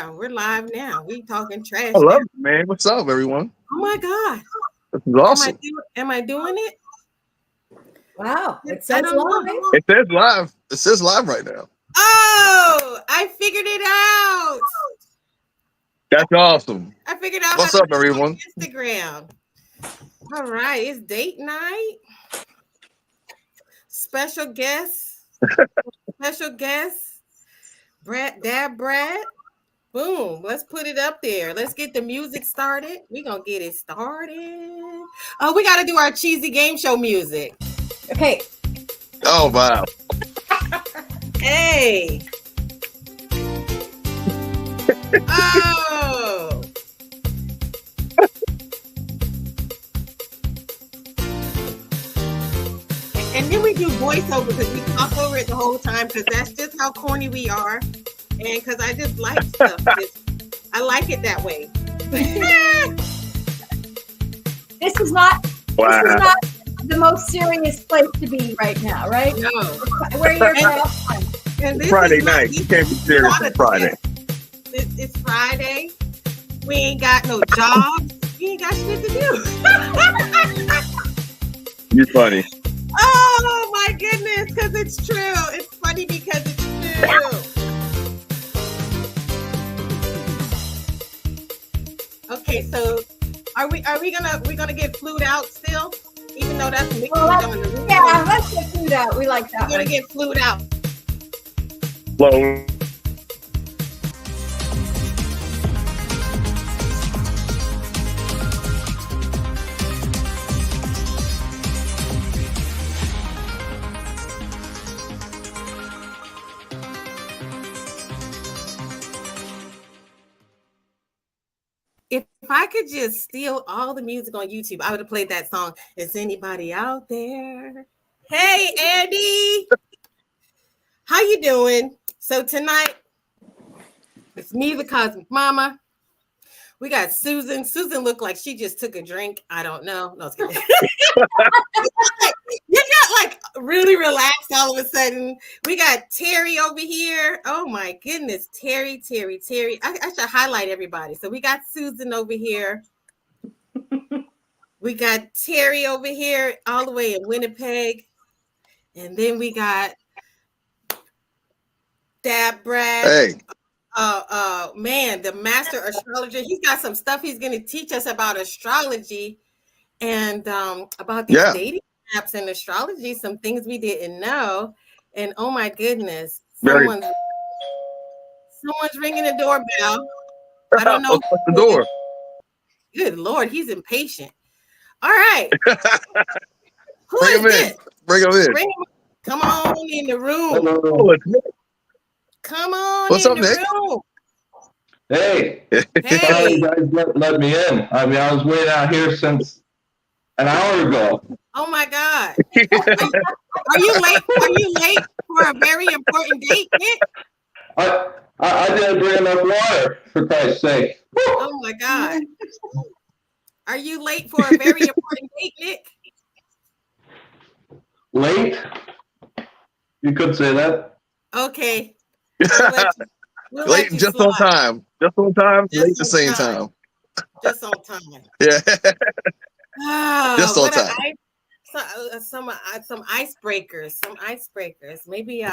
Yeah, we're live now. We talking trash Hello, now. man. What's up, everyone? Oh my God. This is awesome. Am I doing it? Wow. It I says don't live. know. It says live. It says live right now. Oh, I figured it out. That's awesome. I figured out What's how to up, do it on everyone? Instagram. All right, it's date night. Special guest. Brad. Boom. Let's put it up there. Let's get the music started. We're gonna get it started. Oh, we gotta do our cheesy game show music. Okay. Oh, wow. Hey. Oh. And then we do voiceover because we talk over it the whole time because that's just how corny we are. And because I just like stuff. I like it that way. This is not Wow. this is not the most serious place to be right now, right? No. Where you're gonna have fun. And this Friday is not- night. You can't be serious on Friday. It's Friday. We ain't got no jobs. We ain't got shit to do. You're funny. Oh my goodness, because it's true. It's funny because it's true. Okay, so are we gonna get flued out still? Even though that's mixed on the roof. Yeah, let's get food out. We like that. We're gonna get flued out. Well, If I could just steal all the music on YouTube, I would have played that song. Is anybody out there? Hey, Andy. How you doing? So tonight, it's me, the Cosmic Mama. We got Susan. Susan looked like she just took a drink. I don't know. No, I was kidding. You got like really relaxed all of a sudden. We got Terry over here. Oh my goodness, Terry. I should highlight everybody. So we got Susan over here. We got Terry over here, all the way in Winnipeg. And then we got Dab Brad. hey. Man, the master astrologer. He's got some stuff he's going to teach us about astrology and about these dating apps and astrology, some things we didn't know. And oh my goodness, someone's ringing the doorbell. I don't know. What's the door? Good Lord, he's impatient. All right. Who Bring is him in. this? Bring him in. Bring him. Come on in the room. Oh, it's Nick. Come on What's in up, the Nick? room. Hey, Hey. sorry you guys let me in. I mean, I was waiting out here since an hour ago. Oh my God. Are you late? Are you late for a very important date, Nick? I didn't bring enough water, for Christ's sake. Oh my God. Are you late for a very important date, Nick? Late? You could say that. Okay. We'll Late let you just slide. on time. Just on time. Just Late at the on same time. time. Just on time. Yeah. Just on What time. some icebreakers. Some icebreakers. Maybe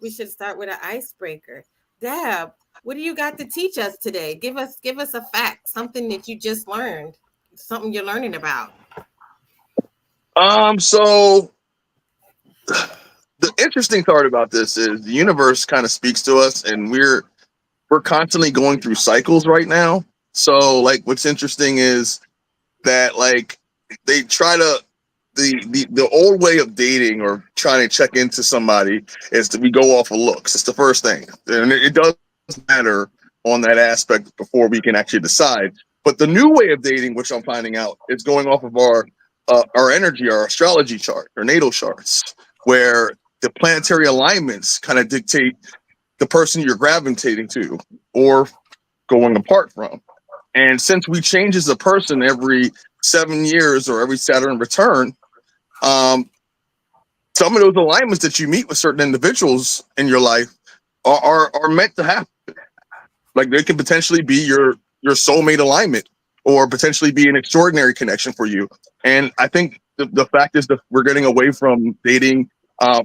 we should start with an icebreaker. Dab, what do you got to teach us today? Give us a fact, something that you just learned, something you're learning about. So the interesting part about this is the universe kind of speaks to us, and we're constantly going through cycles right now. So like what's interesting is that like they try to the old way of dating or trying to check into somebody is that we go off of looks. It's the first thing, and it does matter on that aspect before we can actually decide. But the new way of dating, which I'm finding out, is going off of our energy, our astrology chart, our natal charts, where the planetary alignments kind of dictate the person you're gravitating to or going apart from. And since we change as a person every 7 years or every Saturn return, some of those alignments that you meet with certain individuals in your life are meant to happen. Like they could potentially be your soulmate alignment, or potentially be an extraordinary connection for you. And I think the fact is that we're getting away from dating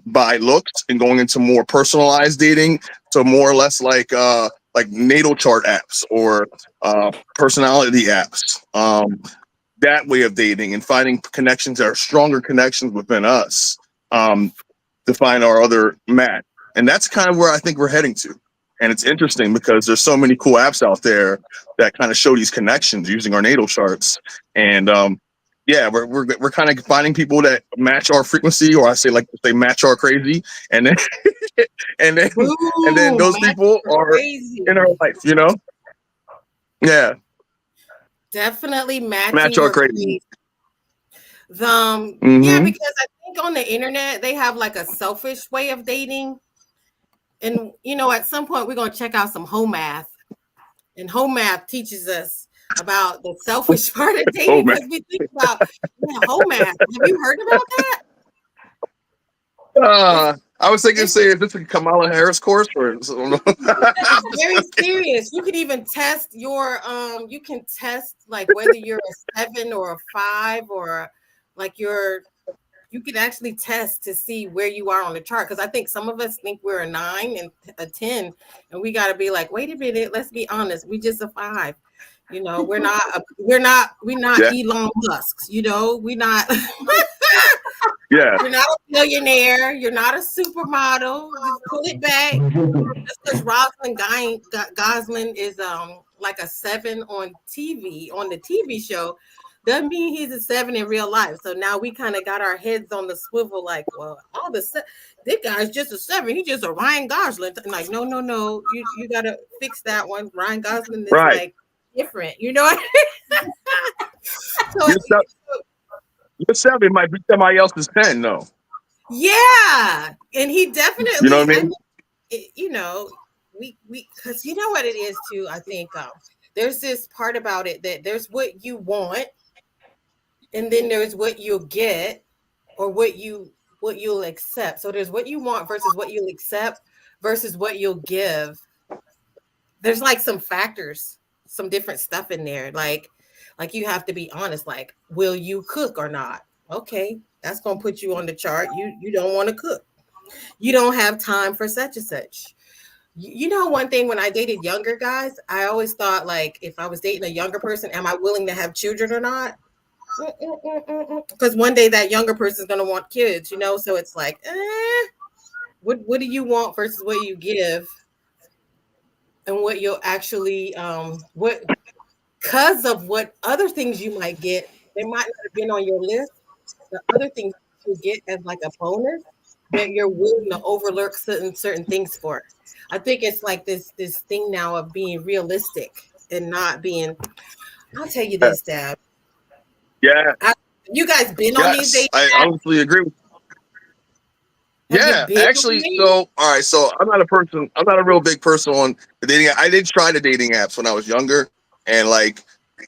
by looks and going into more personalized dating, so more or less like natal chart apps or personality apps. That way of dating and finding connections that are stronger connections within us, to find our other match. And that's kind of where I think we're heading to. And it's interesting because there's so many cool apps out there that kind of show these connections using our natal charts. And yeah, we're kind of finding people that match our frequency, or I say like they match our crazy, and then and then Ooh, and then those people are crazy. in our life, you know? Yeah. Definitely matching Match our your crazy. Yeah, Mhm. because I think on the internet they have like a selfish way of dating. And you know, at some point we're gonna check out some home math. And home math teaches us about the selfish part of dating, because we think about home math. Have you heard about that? I was thinking, say, is this a Kamala Harris course or It's very serious. You can even test your you can test like whether you're a 7 or a 5, or like you can actually test to see where you are on the chart. Because I think some of us think we're a 9 and a 10, and we got to be like, wait a minute, let's be honest, we just a 5. You know, we're not Yeah. Elon Musk's. You know, we're not. Yeah. You're not a millionaire. You're not a supermodel. Just pull it back. Just because Rosalind Gosling is like a 7 on TV, on the TV show, doesn't mean he's a 7 in real life. So now we kind of got our heads on the swivel, like, well, this guy's just a 7. He's just a Ryan Gosling. Like, no. You gotta fix that one. Ryan Gosling is like different, you know. So your 7 might be somebody else's 10, though. Yeah, and he definitely, you know what I mean? You know, we because you know what it is too. I think there's this part about it that there's what you want, and then there's what you'll get, or what you'll accept. So there's what you want versus what you'll accept versus what you'll give. There's like some factors, some different stuff in there. Like you have to be honest. Like, will you cook or not? Okay, that's gonna put you on the chart. You don't want to cook. You don't have time for such and such. You know, one thing, when I dated younger guys, I always thought, like, if I was dating a younger person, am I willing to have children or not? Because one day that younger person is going to want kids, you know? So it's like, what do you want versus what you give, and what you'll actually, because of what other things you might get, they might not have been on your list. The other things you get as like a bonus that you're willing to overlook certain things for. I think it's like this thing now of being realistic and not being. I'll tell you this, Dab. Yeah. You guys been on these dates? I honestly agree. Yeah, actually. So, all right. So I'm not a real big person on the dating. I did try the dating apps when I was younger, and like,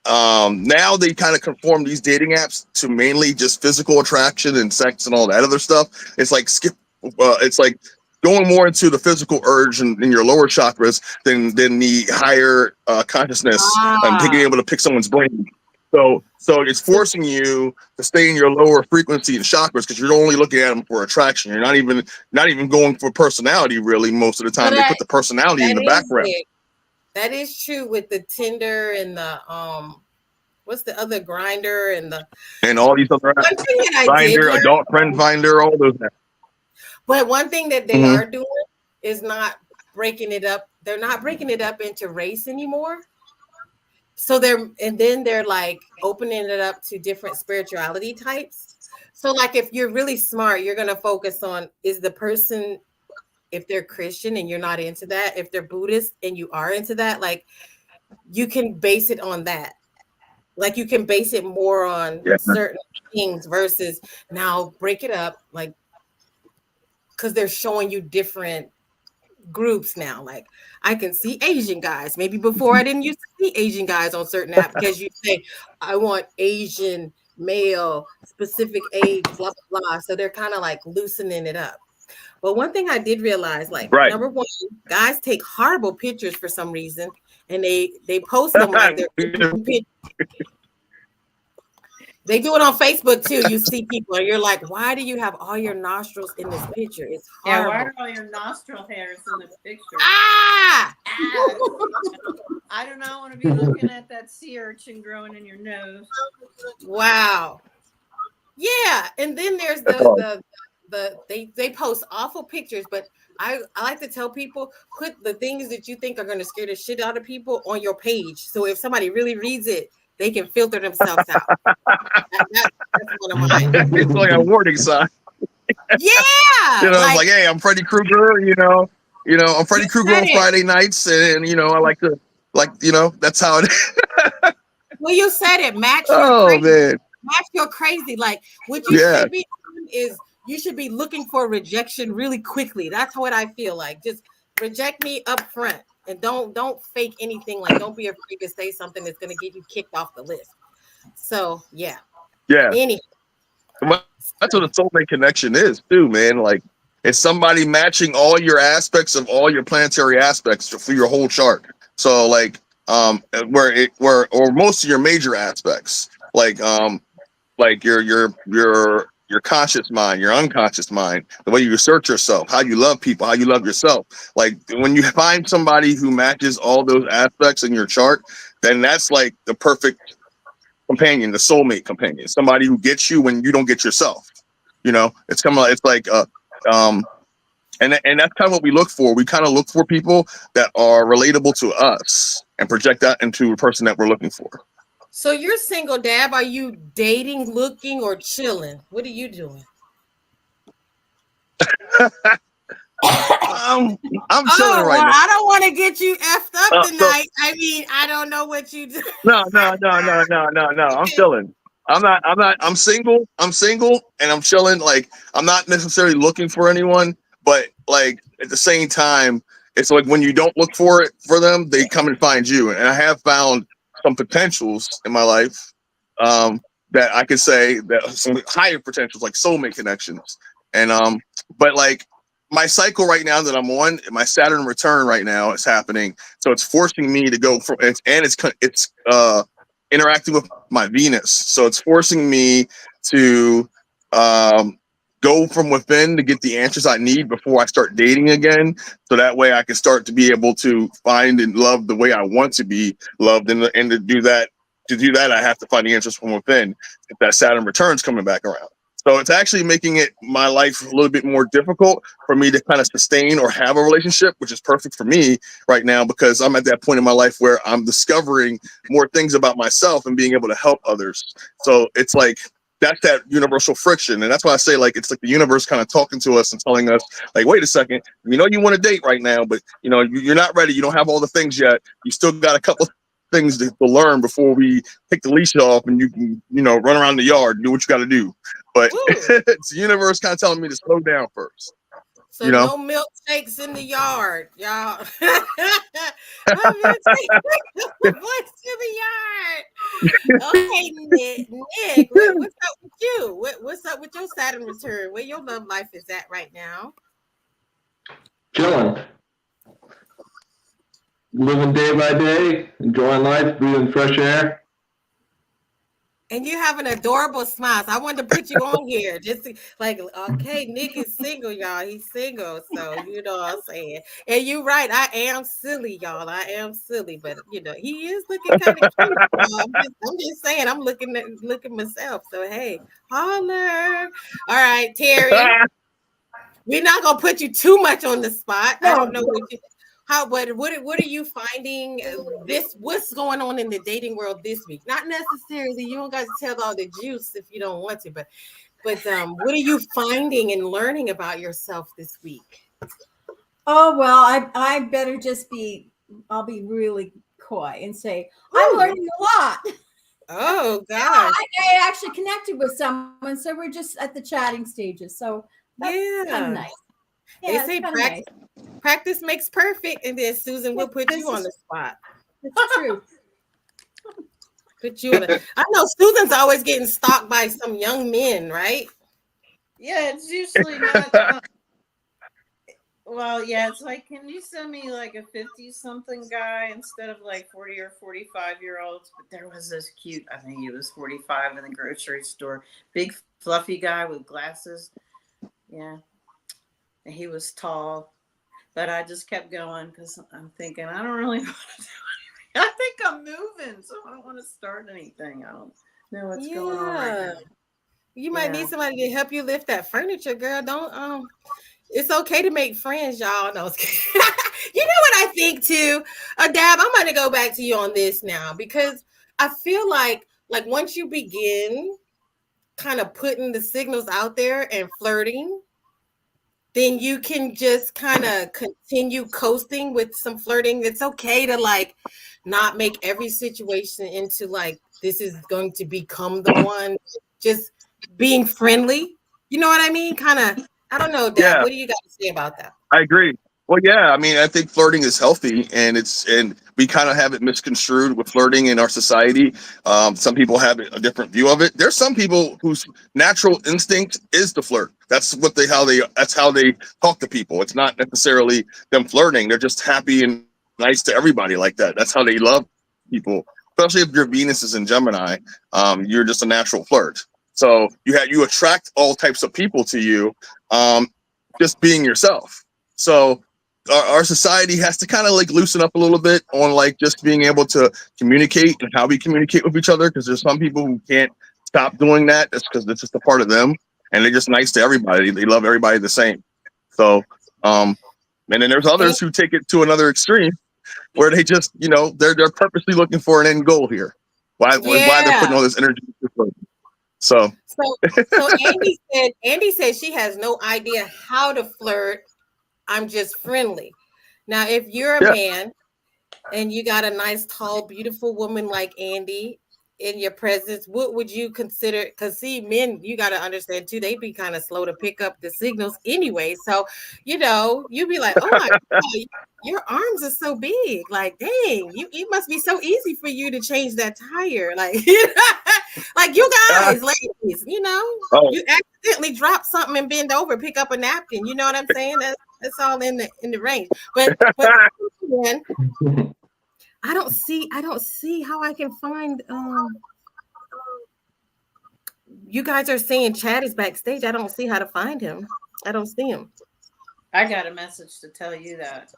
now they kind of conform these dating apps to mainly just physical attraction and sex and all that other stuff. It's like it's like going more into the physical urge in your lower chakras than the higher consciousness and being able to pick someone's brain. So it's forcing you to stay in your lower frequency and chakras, because you're only looking at them for attraction. You're not even going for personality, really. Most of the time, they put the personality in the background. That is true with the Tinder and the what's the other, Grinder and all these other apps. Finder, Adult Friend Finder, all those apps. But one thing that they are doing is not breaking it up. They're not breaking it up into race anymore. So they're like opening it up to different spirituality types. So like, if you're really smart, you're going to focus on, is the person, if they're Christian and you're not into that, if they're Buddhist and you are into that, like, you can base it on that. Like, you can base it more on certain things versus now break it up, like, because they're showing you different groups now. Like, I can see Asian guys. Maybe before I didn't used to see Asian guys on certain apps, because you say, I want Asian male, specific age, blah, blah, blah. So they're kind of like loosening it up. But one thing I did realize, like, number one, guys take horrible pictures for some reason. and they post them like they're they do it on Facebook too. You see people and you're like, why do you have all your nostrils in this picture? It's horrible. Yeah, why are all your nostril hairs in the picture? Ah! I do not want to be looking at that sea urchin growing in your nose. Wow. Yeah, and then there's they post awful pictures, but I like to tell people, put the things that you think are going to scare the shit out of people on your page. So if somebody really reads it, they can filter themselves out. That's one of mine. It's like a warning sign. Yeah. Like, hey, I'm Freddy Krueger, I'm Freddy Krueger on Friday nights, and I like to, that's how it is. Well, you said it. Match your crazy. Like, what you should be doing is you should be looking for rejection really quickly. That's what I feel like. Just reject me up front. And don't fake anything. Like, don't be afraid to say something that's going to get you kicked off the list. So, yeah. Anyway. That's what a soulmate connection is, too, man. Like, it's somebody matching all your aspects of all your planetary aspects for your whole chart. So, like, or most of your major aspects, like your conscious mind, your unconscious mind, the way you assert yourself, how you love people, how you love yourself. Like, when you find somebody who matches all those aspects in your chart, then that's like the perfect companion, the soulmate companion, somebody who gets you when you don't get yourself. It's kind of like, it's like, and that's kind of what we look for. We kind of look for people that are relatable to us and project that into a person that we're looking for. So you're single, Dab. Are you dating, looking, or chilling? What are you doing? I'm chilling right now. I don't want to get you effed up tonight. I mean, I don't know what you do. No. I'm chilling. I'm single. I'm single and I'm chilling. Like, I'm not necessarily looking for anyone, but like at the same time, it's like when you don't look for them, they come and find you. And I have found some potentials in my life that I could say that some higher potentials, like soulmate connections. And but like my cycle right now that I'm on, my Saturn return right now is happening, so it's forcing me to go from it's interacting with my Venus, so it's forcing me to go from within to get the answers I need before I start dating again. So that way I can start to be able to find and love the way I want to be loved. And to do that, I have to find the answers from within. If that Saturn return's coming back around. So it's actually making my life a little bit more difficult for me to kind of sustain or have a relationship, which is perfect for me right now because I'm at that point in my life where I'm discovering more things about myself and being able to help others. So it's like, that's that universal friction. And that's why I say, like, it's like the universe kind of talking to us and telling us, like, wait a second, you want to date right now, but you're not ready. You don't have all the things yet. You still got a couple things to learn before we take the leash off and you can, run around the yard and do what you got to do. But it's the universe kind of telling me to slow down first. So no milkshakes in the yard, y'all. No milkshakes in the yard. Okay, Nick, what's up with you? What's up with your Saturn return? Where your love life is at right now? Chilling. Living day by day, enjoying life, breathing fresh air. And you have an adorable smile. So I wanted to put you on here. Just okay, Nick is single, y'all. He's single. So you know what I'm saying. And you're right. I am silly, y'all. I am silly, but he is looking kind of cute. I'm just saying, I'm looking myself. So hey, holler. All right, Terry. We're not gonna put you too much on the spot. I don't know what are you finding what's going on in the dating world this week? Not necessarily, you don't got to tell all the juice if you don't want to, but what are you finding and learning about yourself this week? Oh, well, I better I'll be really coy and say, I'm learning a lot. Oh, gosh. I actually connected with someone, so we're just at the chatting stages. So that's kind of nice. Yeah, they say practice makes perfect, and then Susan will put you on the spot. It's true. Put you I know Susan's always getting stalked by some young men, right? Yeah, it's usually not. Well, yeah, it's like, can you send me like a 50-something guy instead of like 40 or 45-year-olds? But there was this cute, I think he was 45 in the grocery store, big fluffy guy with glasses. Yeah. And he was tall. But I just kept going because I'm thinking, I don't really want to do anything. I think I'm moving, so I don't want to start anything. I don't know what's going on right now. You might Yeah. need somebody to help you lift that furniture, girl. Don't it's okay to make friends, y'all. No, you know what I think too? Dab, I'm gonna go back to you on this now because I feel like once you begin kind of putting the signals out there and flirting, then you can just kind of continue coasting with some flirting. It's okay to like not make every situation into like this is going to become the one. Just being friendly. You know what I mean? Kind of. I don't know, Dad. Yeah, What do you got to say about that? I agree. Well, yeah, I mean, I think flirting is healthy, and we kind of have it misconstrued with flirting in our society. Some people have a different view of it. There's some people whose natural instinct is to flirt. That's that's how they talk to people. It's not necessarily them flirting. They're just happy and nice to everybody like that. That's how they love people. Especially if your Venus is in Gemini, you're just a natural flirt. So you attract all types of people to you, just being yourself. So our society has to kind of like loosen up a little bit on like just being able to communicate and how we communicate with each other, because there's some people who can't stop doing that. That's because it's just a part of them, and they're just nice to everybody. They love everybody the same. So and then there's others who take it to another extreme where they just they're purposely looking for an end goal here. Why they're putting all this energy into it. So Andy said she has no idea how to flirt. I'm just friendly. Now, if you're a man and you got a nice, tall, beautiful woman like Andy in your presence, what would you consider? Because see, men, you got to understand too, they be kind of slow to pick up the signals anyway. So, you'd be like, oh my God, your arms are so big. Like, dang, it must be so easy for you to change that tire. Like, like you guys, ladies, you accidentally drop something and bend over, pick up a napkin. You know what I'm saying? That's all in the range. But again, I don't see how I can find you guys are saying Chad is backstage. I don't see how to find him. I don't see him. I got a message to tell you that.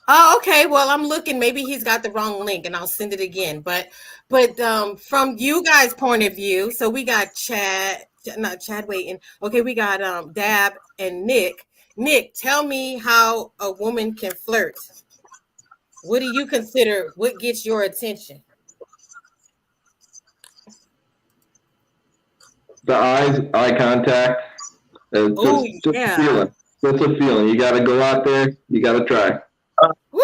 Oh, okay. Well, I'm looking. Maybe he's got the wrong link, and I'll send it again. But from you guys' point of view, so we got not Chad waiting. Okay, we got Dab and Nick. Nick, tell me how a woman can flirt. What do you consider? What gets your attention? The eyes, eye contact. Just a feeling. Just a feeling. You got to go out there. You got to try. Woo!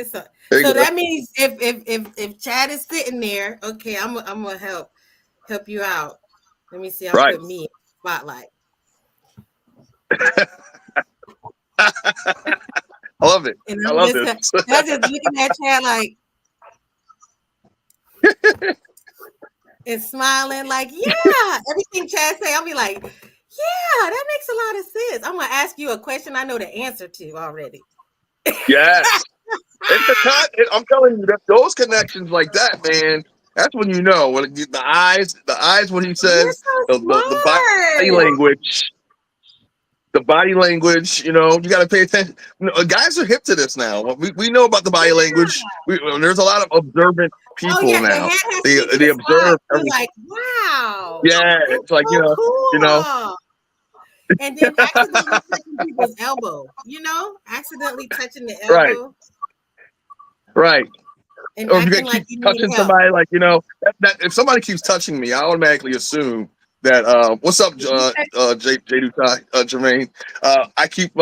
So that means if Chad is sitting there, okay, I'm gonna help you out. Let me see. I'll put me in the spotlight. I love it. I love this. I'm just looking at Chad like and smiling like, yeah. Everything Chad say, I'll be like, yeah, that makes a lot of sense. I'm gonna ask you a question I know the answer to already. Yes. I'm telling you that those connections like that, man. That's when when the eyes when he says the body language. The body language, you got to pay attention. Guys are hip to this now. We know about the body language. There's a lot of observant people now. They observe everything. Like, wow. Yeah, it's like cool. And then accidentally touching people's elbow. Accidentally touching the elbow. Right. And or if you keep touching somebody, like that if somebody keeps touching me, I automatically assume that what's up, Jermaine? I keep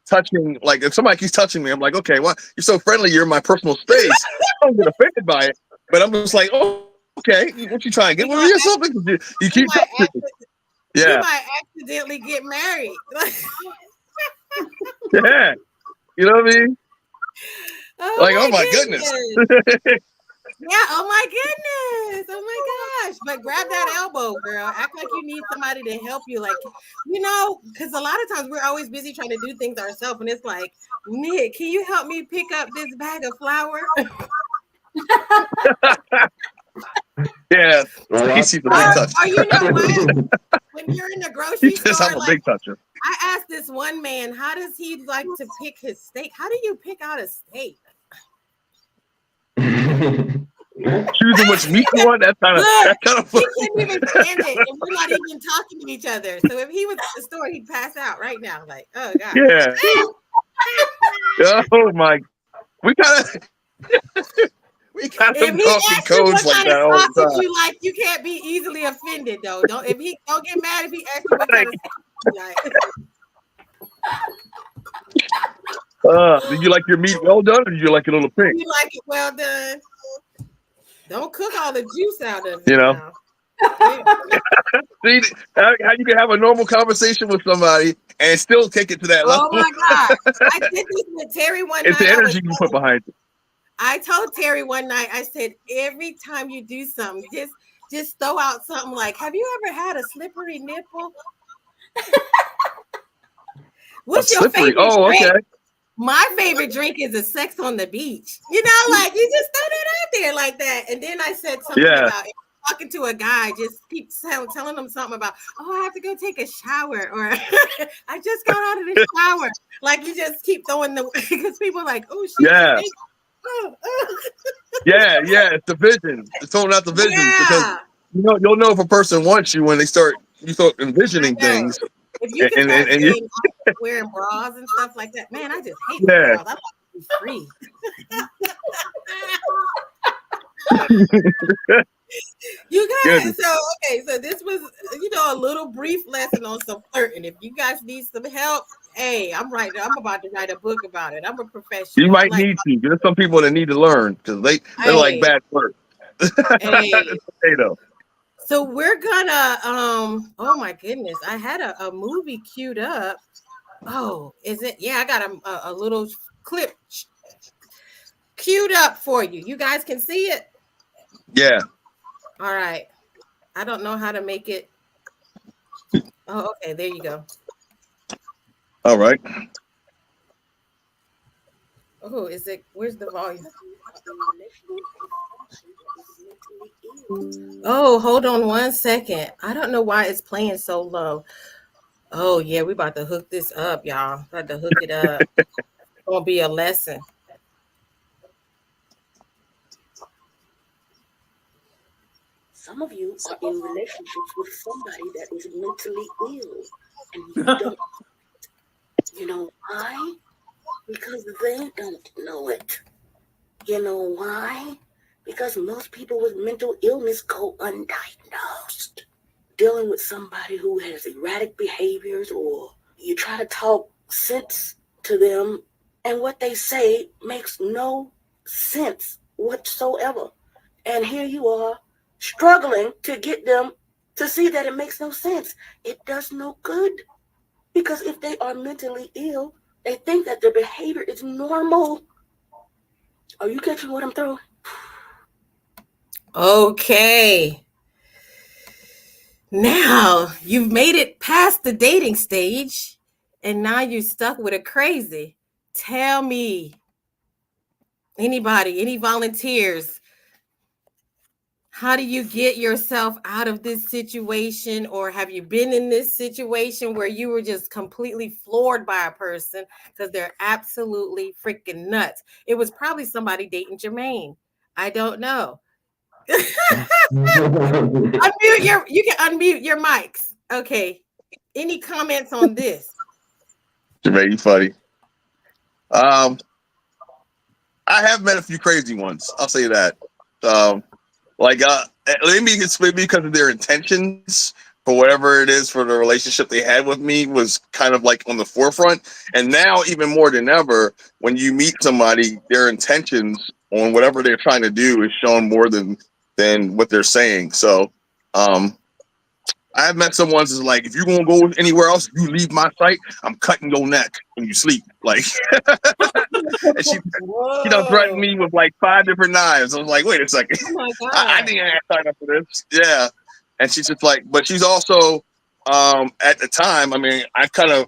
touching, like if somebody keeps touching me, I'm like, okay, well, you're so friendly, you're in my personal space. I don't get offended by it, but I'm just like, oh, okay, what you trying to get with me or something? You keep touching me. Yeah. You might accidentally get married. Yeah. You know what I mean? Oh my goodness. Yeah. Oh my goodness. Oh my gosh. But grab that elbow, girl. Act like you need somebody to help you. Like, because a lot of times we're always busy trying to do things ourselves. And it's like, Nick, can you help me pick up this bag of flour? Yeah. Well, He's a big touch. Or you know what? When you're in the grocery store, I'm a like, big toucher. I asked this one man, how does he like to pick his steak? How do you pick out a steak? Choosing which meat you want, that's kind of He couldn't even stand it, and we're not even talking to each other. So if he was at the store, he'd pass out right now. Like, oh god. Yeah. Oh my. We kind of If talking he asks you codes what like kind that of all the sausage time. you like, you can't be easily offended though. Don't get mad if he asks you what kind of sausage you like. Do you like your meat well done, or do you like it a little pink? You like it well done. Don't cook all the juice out of it. You know. Now. Yeah. See how you can have a normal conversation with somebody and still take it to that level. Oh my god! I did this with Terry one night. It's the energy you put behind it. I told Terry one night. I said, every time you do something, just throw out something like, "Have you ever had a slippery nipple?" What's your favorite drink? Okay. My favorite drink is a sex on the beach. Like you just throw that out there like that. And then I said something about talking to a guy, just keep telling them something about, I have to go take a shower, or I just got out of the shower. Like you just keep throwing because people are like, oh, shit. Yeah, it's the vision. It's throwing out the vision because you'll know if a person wants you when you start envisioning things. If you can start saying wearing bras and stuff like that, man, I just hate bras. I like to be free. You guys, so this was a little brief lesson on some flirting. If you guys need some help, hey, I'm about to write a book about it. I'm a professional. You might need to. There's some people that need to learn because they're like bad flirt. So we're gonna oh my goodness, I had a movie queued up. Oh, is it? Yeah, I got a little clip queued up for you. You guys can see it? Yeah. All right. I don't know how to make it. Oh, okay, there you go. All right. Oh, is it? Where's the volume? Oh, hold on one second. I don't know why it's playing so low. Oh, yeah, we about to hook this up, y'all. About to hook it up. It's gonna be a lesson. Some of you are in relationships with somebody that is mentally ill, and you don't. You know why? Because they don't know it. You know why? Because most people with mental illness go undiagnosed. Dealing with somebody who has erratic behaviors, or you try to talk sense to them, and what they say makes no sense whatsoever. And here you are, struggling to get them to see that it makes no sense. It does no good. Because if they are mentally ill, they think that their behavior is normal. Are you catching what I'm throwing? Okay. Now you've made it past the dating stage, and now you're stuck with a crazy. Tell me, anybody, any volunteers, how do you get yourself out of this situation? Or have you been in this situation where you were just completely floored by a person because they're absolutely freaking nuts? It was probably somebody dating Jermaine. I don't know. You can unmute your mics. Okay. Any comments on this? Jermaine, funny. I have met a few crazy ones. I'll say that. Maybe it's because of their intentions for whatever it is for the relationship they had with me was kind of like on the forefront. And now, even more than ever, when you meet somebody, their intentions on whatever they're trying to do is shown more than what they're saying. So, I have met some ones that's like, if you're gonna go anywhere else, you leave my sight, I'm cutting your neck when you sleep. Like, and she done threatened me with like 5 different knives. I was like, wait a second, Oh my I God. didn't have time for this. Yeah, and she's just like, but she's also at the time. I mean, I kind of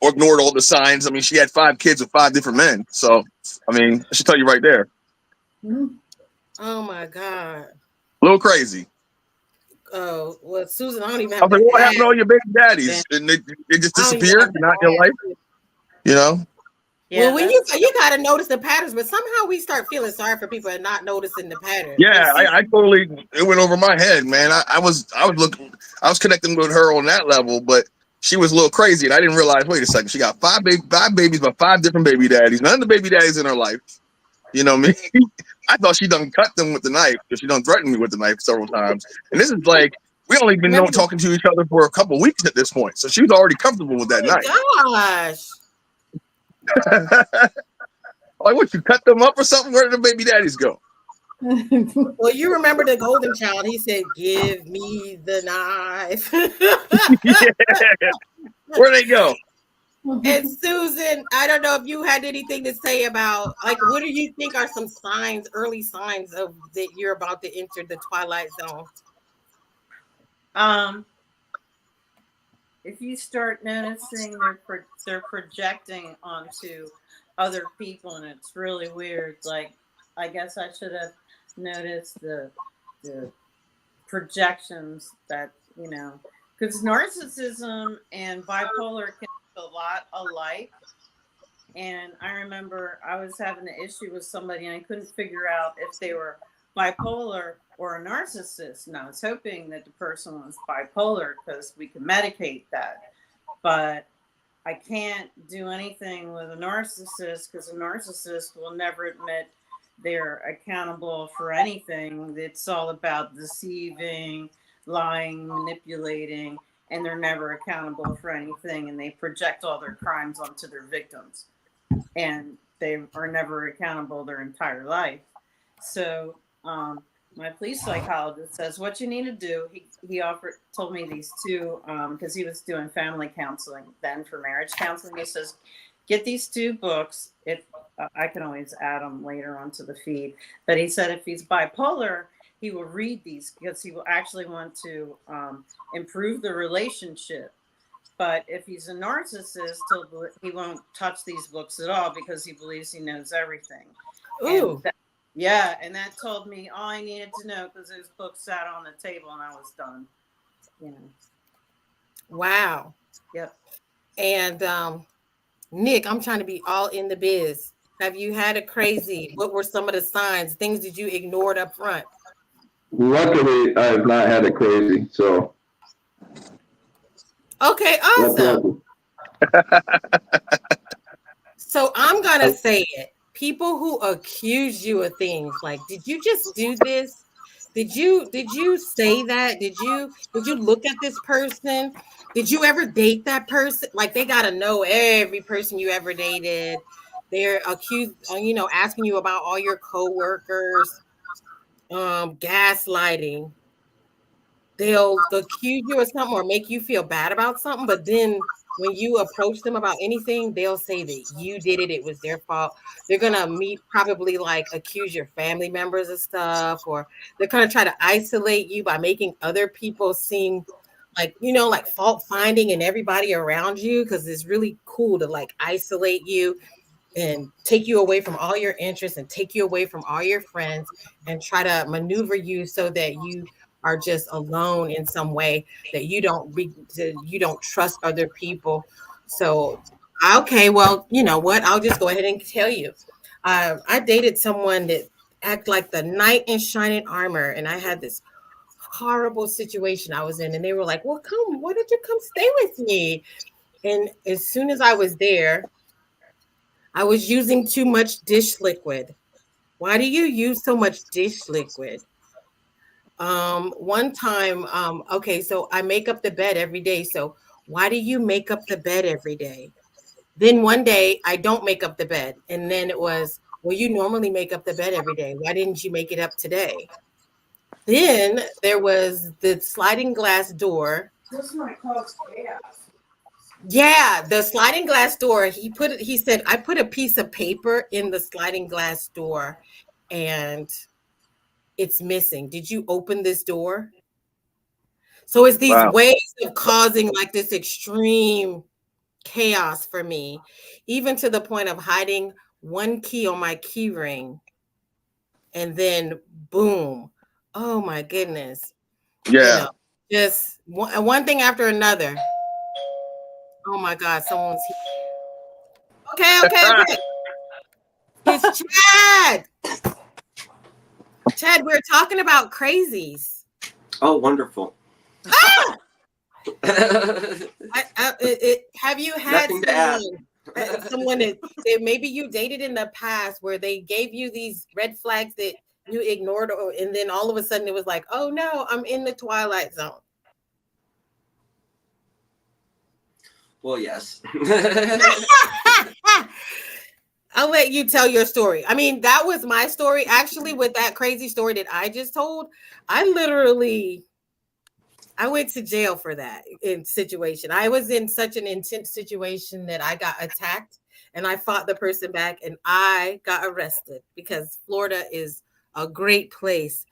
ignored all the signs. I mean, she had 5 kids with 5 different men. So, I mean, I should tell you right there. Oh my God. A little crazy. Oh, well, Susan, I don't even I have was like, to what happened ask. to all your baby daddies? And they just I don't even have disappeared, to not in your ask. life, you know? Yeah, Well, when you gotta notice the patterns, but somehow we start feeling sorry for people and not noticing the pattern. Yeah, I totally, it went over my head, man. I was connecting with her on that level, but she was a little crazy, and I didn't realize. Wait a second, she got 5 babies by 5 different baby daddies. None of the baby daddies in her life. You know me. I thought she done cut them with the knife because she done threatened me with the knife several times. And this is like we only been talking to each other for a couple of weeks at this point, so she was already comfortable with that knife. Gosh. Like, what, you cut them up or something? Where did the baby daddies go? Well, you remember the golden child. He said, give me the knife. Yeah. Where'd they go? And Susan, I don't know if you had anything to say about, like, what do you think are some signs, early signs of that you're about to enter the twilight zone? If you start noticing they're projecting onto other people, and it's really weird. Like, I guess I should have noticed the projections that, because narcissism and bipolar can be a lot alike. And I remember I was having an issue with somebody and I couldn't figure out if they were bipolar or a narcissist. And I was hoping that the person was bipolar because we could medicate that. But I can't do anything with a narcissist because a narcissist will never admit they're accountable for anything. It's all about deceiving, lying, manipulating, and they're never accountable for anything. And they project all their crimes onto their victims. And they are never accountable their entire life. So my police psychologist says what you need to do. He told me these 2 because he was doing family counseling then for marriage counseling. He says, get these 2 books. If I can always add them later onto the feed. But he said if he's bipolar, he will read these because he will actually want to improve the relationship. But if he's a narcissist, he won't touch these books at all because he believes he knows everything. Ooh. And that told me all I needed to know because those books sat on the table and I was done. Wow. Yep. And Nick, I'm trying to be all in the biz. Have you had a crazy? What were some of the signs? Things that you ignored up front? Luckily, I have not had it crazy. So. Okay, awesome. So I'm gonna say it. People who accuse you of things like, did you just do this? Did you say that? Did you look at this person? Did you ever date that person? Like, they gotta know every person you ever dated. They're accused, asking you about all your coworkers, gaslighting. They'll accuse you of something or make you feel bad about something, but then when you approach them about anything, they'll say that you did it. It was their fault. They're gonna probably like accuse your family members of stuff, or they're gonna try to isolate you by making other people seem like, like fault finding and everybody around you, because it's really cool to like isolate you and take you away from all your interests and take you away from all your friends and try to maneuver you so that you are just alone in some way, that you don't trust other people. So, okay, well, you know what? I'll just go ahead and tell you. I dated someone that act like the knight in shining armor, and I had this horrible situation I was in, and they were like, "Well, come, why don't you come stay with me?" And as soon as I was there, I was using too much dish liquid. Why do you use so much dish liquid? One time, okay, so I make up the bed every day. So why do you make up the bed every day? Then one day I don't make up the bed. And then it was, well, you normally make up the bed every day. Why didn't you make it up today? Then there was the sliding glass door This might cause chaos. Yeah, the sliding glass door. He said, I put a piece of paper in the sliding glass door and it's missing. Did you open this door? So it's these Wow. ways of causing like this extreme chaos for me, even to the point of hiding one key on my key ring and then boom. Oh my goodness. Yeah. Just one thing after another. Oh my God, someone's here. Okay. It's Chad. Chad, we're talking about crazies. Oh, wonderful. Ah! Have you had someone that maybe you dated in the past where they gave you these red flags that you ignored, and then all of a sudden it was like, oh no, I'm in the twilight zone? Well, yes. I'll let you tell your story. I mean, that was my story. Actually, with that crazy story that I just told, I went to jail for that situation. I was in such an intense situation that I got attacked and I fought the person back and I got arrested because Florida is a great place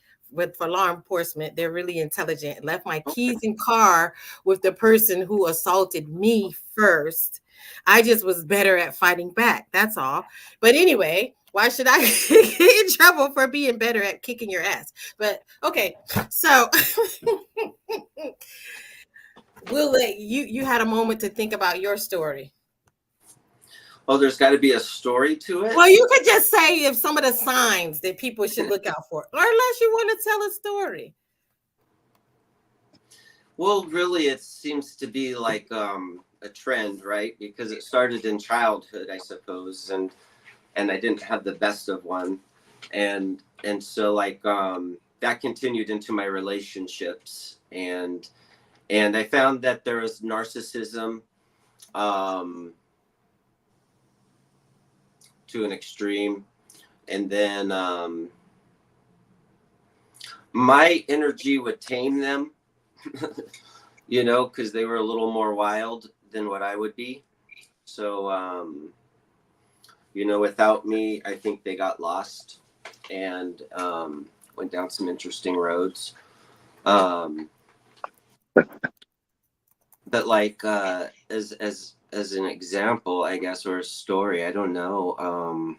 for law enforcement. They're really intelligent. Left my keys in car with the person who assaulted me first. I just was better at fighting back. That's all. But anyway, why should I get in trouble for being better at kicking your ass? But okay, so we'll let you had a moment to think about your story. Oh, there's got to be a story to it. Well, you could just say if some of the signs that people should look out for, or unless you want to tell a story. Well, really, it seems to be like a trend, right? Because it started in childhood, I suppose, and I didn't have the best of one, and so like that continued into my relationships, and I found that there was narcissism to an extreme, and then my energy would tame them, because they were a little more wild than what I would be. So, without me, I think they got lost and went down some interesting roads. But like as an example, I guess, or a story, I don't know.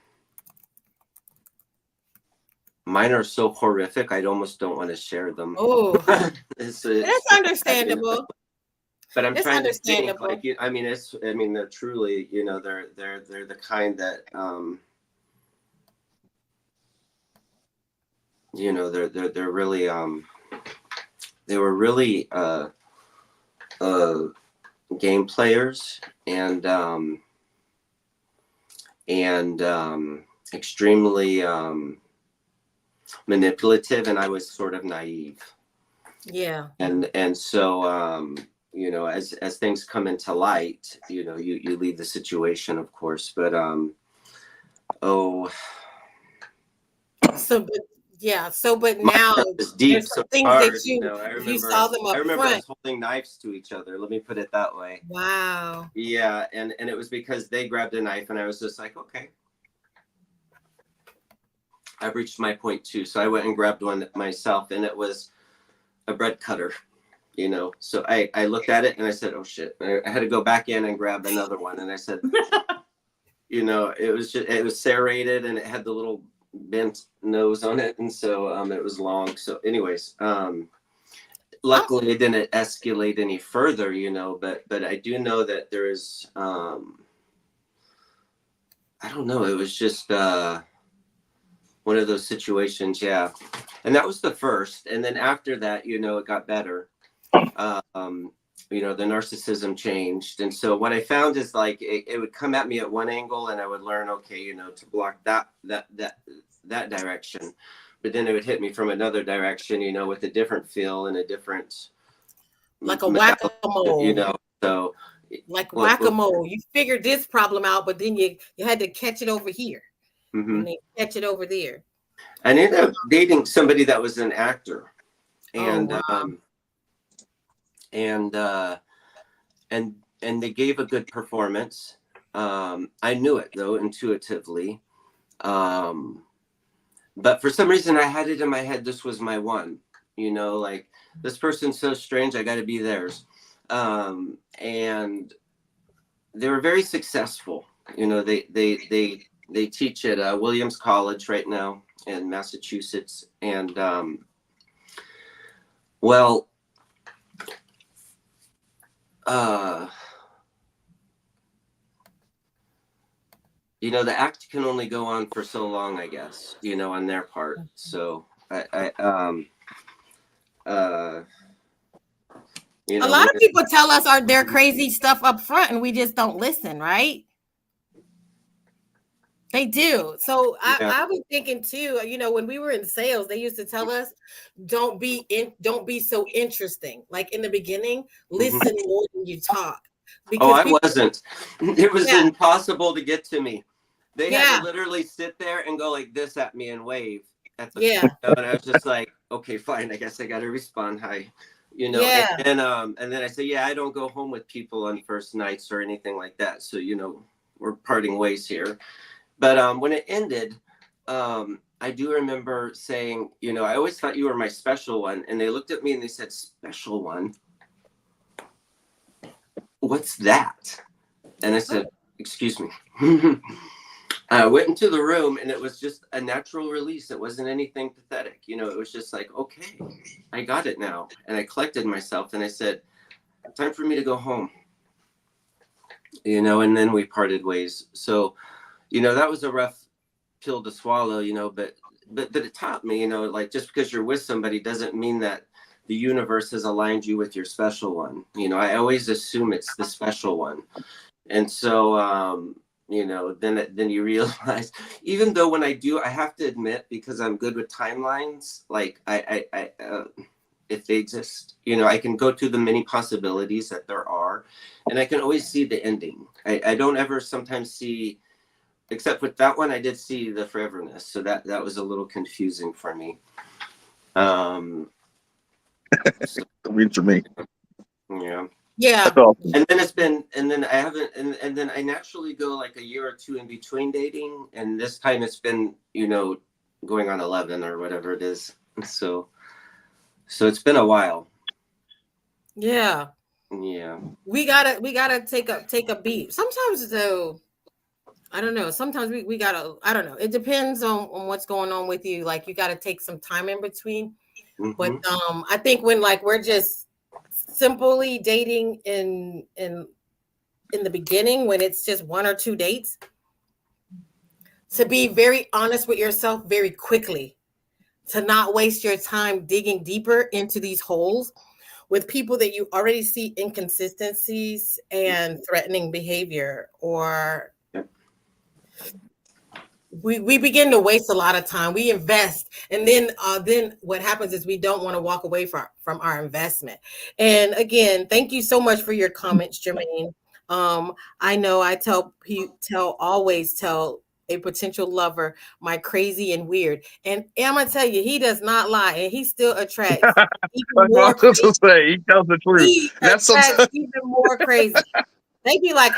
Mine are so horrific, I almost don't want to share them. Oh, it's understandable. But I'm trying to think, like, they're truly, they're the kind that, they're really, they were really game players and extremely manipulative, and I was sort of naive. Yeah. And so as things come into light, you leave the situation, of course, but but now it's deep, so things hard, that you saw them up I remember front. us holding knives to each other, let me put it that way. Wow. Yeah, and it was because they grabbed a knife and I was just like, okay, I've reached my point too. So I went and grabbed one myself, and it was a bread cutter, So I looked at it and I said, oh shit. I had to go back in and grab another one. And I said, it was serrated and it had the little bent nose on it. And so it was long. So anyways, luckily it didn't escalate any further, but I do know that there is, I don't know. It was just, one of those situations, yeah. And that was the first. And then after that, it got better. The narcissism changed. And so what I found is like it would come at me at one angle and I would learn, okay, to block that direction. But then it would hit me from another direction, with a different feel and a different, like a whack-a-mole. So like whack-a-mole. You figured this problem out, but then you had to catch it over here. Mm-hmm. And they catch it over there. I ended up dating somebody that was an actor, and and they gave a good performance. I knew it though intuitively, but for some reason I had it in my head this was my one. You know, like, this person's so strange, I got to be theirs. And they were very successful. You know, they teach at Williams College right now in Massachusetts, and well, you know, the act can only go on for so long, I guess, you know, on their part. So you know, a lot of people tell us their crazy stuff up front, and we just don't listen, right? They do. So I was thinking too, you know, when we were in sales, they used to tell us, don't be so interesting. Like in the beginning, listen more than you talk. Because I wasn't. It was impossible to get to me. They had to literally sit there and go like this at me and wave at the and I was just like, okay, fine. I guess I got to respond. Hi, you know. And then I say, yeah, I don't go home with people on first nights or anything like that. So, you know, we're parting ways here. But when it ended, I do remember saying, you know, I always thought you were my special one. And they looked at me and they said, special one? What's that? And I said, excuse me. I went into the room and it was just a natural release. It wasn't anything pathetic. You know, it was just like, okay, I got it now. And I collected myself and I said, time for me to go home. You know, and then we parted ways. So, you know, that was a rough pill to swallow, you know, but it taught me, you know, like, just because you're with somebody doesn't mean that the universe has aligned you with your special one. You know, I always assume it's the special one. And so, you know, then you realize, even though when I have to admit, because I'm good with timelines, like I if they exist, you know, I can go through the many possibilities that there are, and I can always see the ending. I don't ever sometimes see, except with that one, I did see the foreverness. So that was a little confusing for me. Weird for me. Yeah. Yeah. And then I haven't, and then I naturally go like a year or two in between dating. And this time it's been, you know, going on 11 or whatever it is. So it's been a while. Yeah. Yeah. We gotta take a beat. Sometimes though, I don't know. Sometimes we gotta, I don't know. It depends on what's going on with you. Like, you gotta take some time in between. Mm-hmm. But I think when like we're just simply dating in the beginning, when it's just one or two dates, to be very honest with yourself very quickly, to not waste your time digging deeper into these holes with people that you already see inconsistencies and threatening behavior, or we begin to waste a lot of time. We invest, and then what happens is we don't want to walk away from our investment. And again, thank you so much for your comments, Jermaine. I know I always tell a potential lover my crazy and weird, and I'm gonna tell you, he does not lie, and he still attracts even more crazy. He tells the truth. He attracts even more crazy. They be like,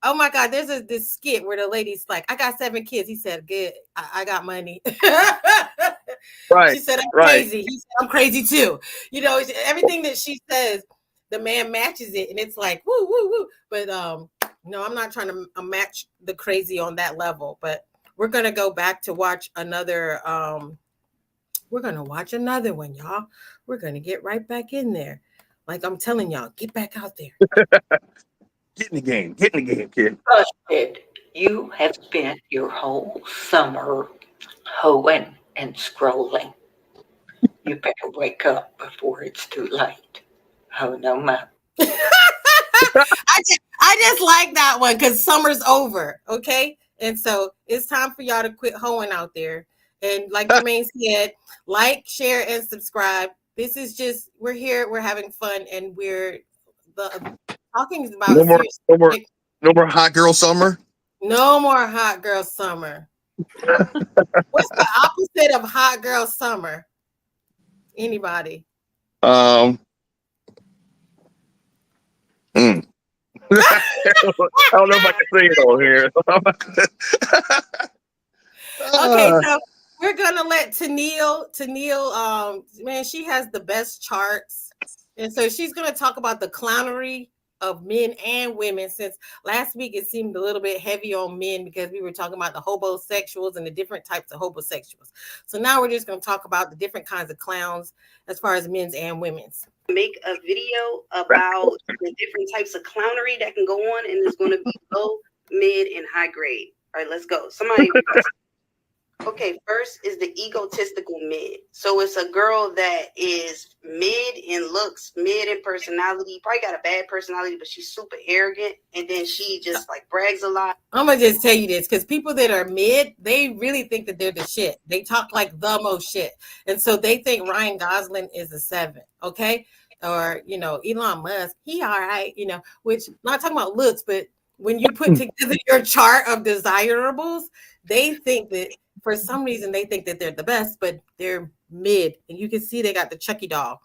oh my God, there's this skit where the lady's like, I got 7 kids. He said, good, I got money. Right. She said, I'm crazy. He said, I'm crazy too. You know, everything that she says, the man matches it, and it's like, woo, woo, woo. But no, I'm not trying to match the crazy on that level. But we're gonna go back to watch another. We're gonna watch another one, y'all. We're gonna get right back in there. Like I'm telling y'all, get back out there. Get in the game, kid. Busted. You have spent your whole summer hoeing and scrolling. You better wake up before it's too late. Oh no, ma. I just like that one because summer's over, okay? And so it's time for y'all to quit hoeing out there. And like Jermaine said, like, share, and subscribe. This is just, we're here, we're having fun, and we're talking about no more hot girl summer. No more hot girl summer. What's the opposite of hot girl summer? Anybody? Mm. I don't know if I can say it on here. Okay, so we're gonna let Tennille, man, she has the best charts, and so she's gonna talk about the clownery of men and women. Since last week it seemed a little bit heavy on men because we were talking about the hobosexuals and the different types of hobosexuals. So now we're just gonna talk about the different kinds of clowns as far as men's and women's. Make a video about the different types of clownery that can go on, and it's going to be low, mid, and high grade. All right, let's go. Somebody request. Okay, first is the egotistical mid. So it's a girl that is mid in looks, mid in personality. Probably got a bad personality, but she's super arrogant, and then she just like brags a lot. I'm gonna just tell you this because people that are mid, they really think that they're the shit. They talk like the most shit, and so they think Ryan Gosling is a 7. Okay, or Elon Musk, he all right. Which not talking about looks, but when you put together your chart of desirables, they think that for some reason they think that they're the best, but they're mid, and you can see they got the Chucky doll.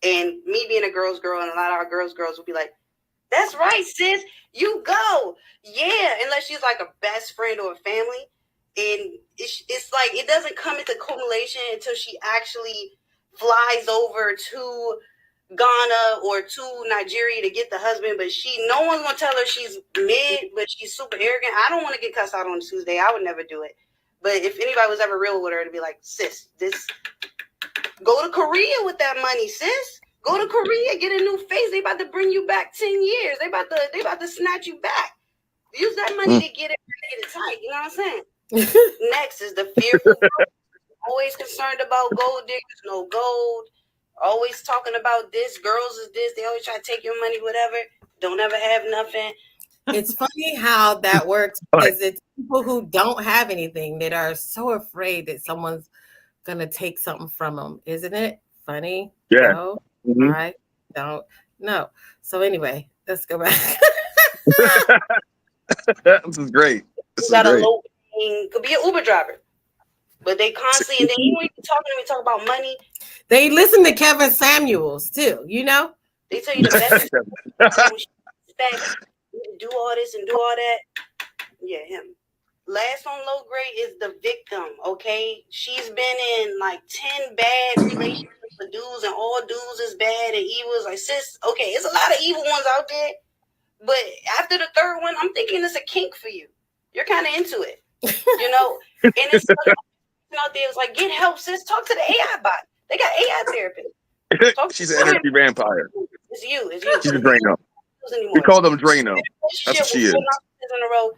And me being a girl's girl, and a lot of our girls will be like, "That's right, sis, you go." Yeah, unless she's like a best friend or a family. And it's like it doesn't come into accumulation until she actually flies over to Ghana or to Nigeria to get the husband. But no one's gonna tell her she's mid, but she's super arrogant. I don't want to get cussed out on Tuesday. I would never do it. But if anybody was ever real with her, to be like, "Sis, go to Korea with that money, sis. Go to Korea, get a new face. They about to bring you back 10 years. They about to snatch you back. Use that money to get it tight." You know what I'm saying? Next is the fearful girl. Always concerned about gold diggers, no gold. Always talking about this. Girls is this. They always try to take your money, whatever. Don't ever have nothing. It's funny how that works because it's people who don't have anything that are so afraid that someone's gonna take something from them. Isn't it funny? Yeah. No, Mm-hmm. I don't know. So anyway, let's go back. This is great. Could be an Uber driver, but they constantly, and they ain't even talking to me, talk about money. They listen to Kevin Samuels too, They tell you the best do all this and do all that. Yeah, him. Last on low grade is the victim, okay? She's been in like 10 bad relationships with dudes, and all dudes is bad and evil. It's like, sis, okay, it's a lot of evil ones out there, but after the third one, I'm thinking it's a kink for you. You're kind of into it, And it's out there, it's like, get help, sis. Talk to the AI bot. They got AI therapists. She's an energy vampire. It's you. She's a Drano. We call them Drano. That's what she is. In a row,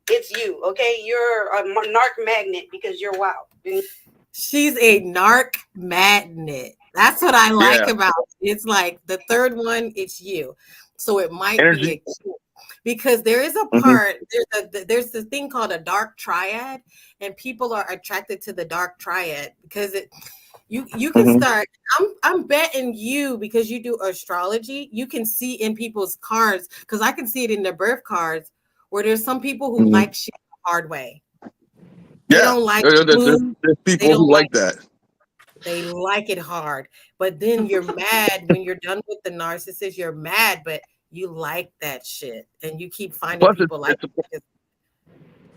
it's you, okay? You're a narc magnet because you're wild. She's a narc magnet. That's what I like about it. It's like the third one, it's you. So it might be because there is a part, there's this thing called a dark triad, and people are attracted to the dark triad because you can start. I'm betting you, because you do astrology, you can see in people's cards, because I can see it in their birth cards, where there's some people who like shit the hard way. They don't like there's people who like that. They like it hard, but then you're mad when you're done with the narcissist. You're mad, but you like that shit, and you keep finding people like it.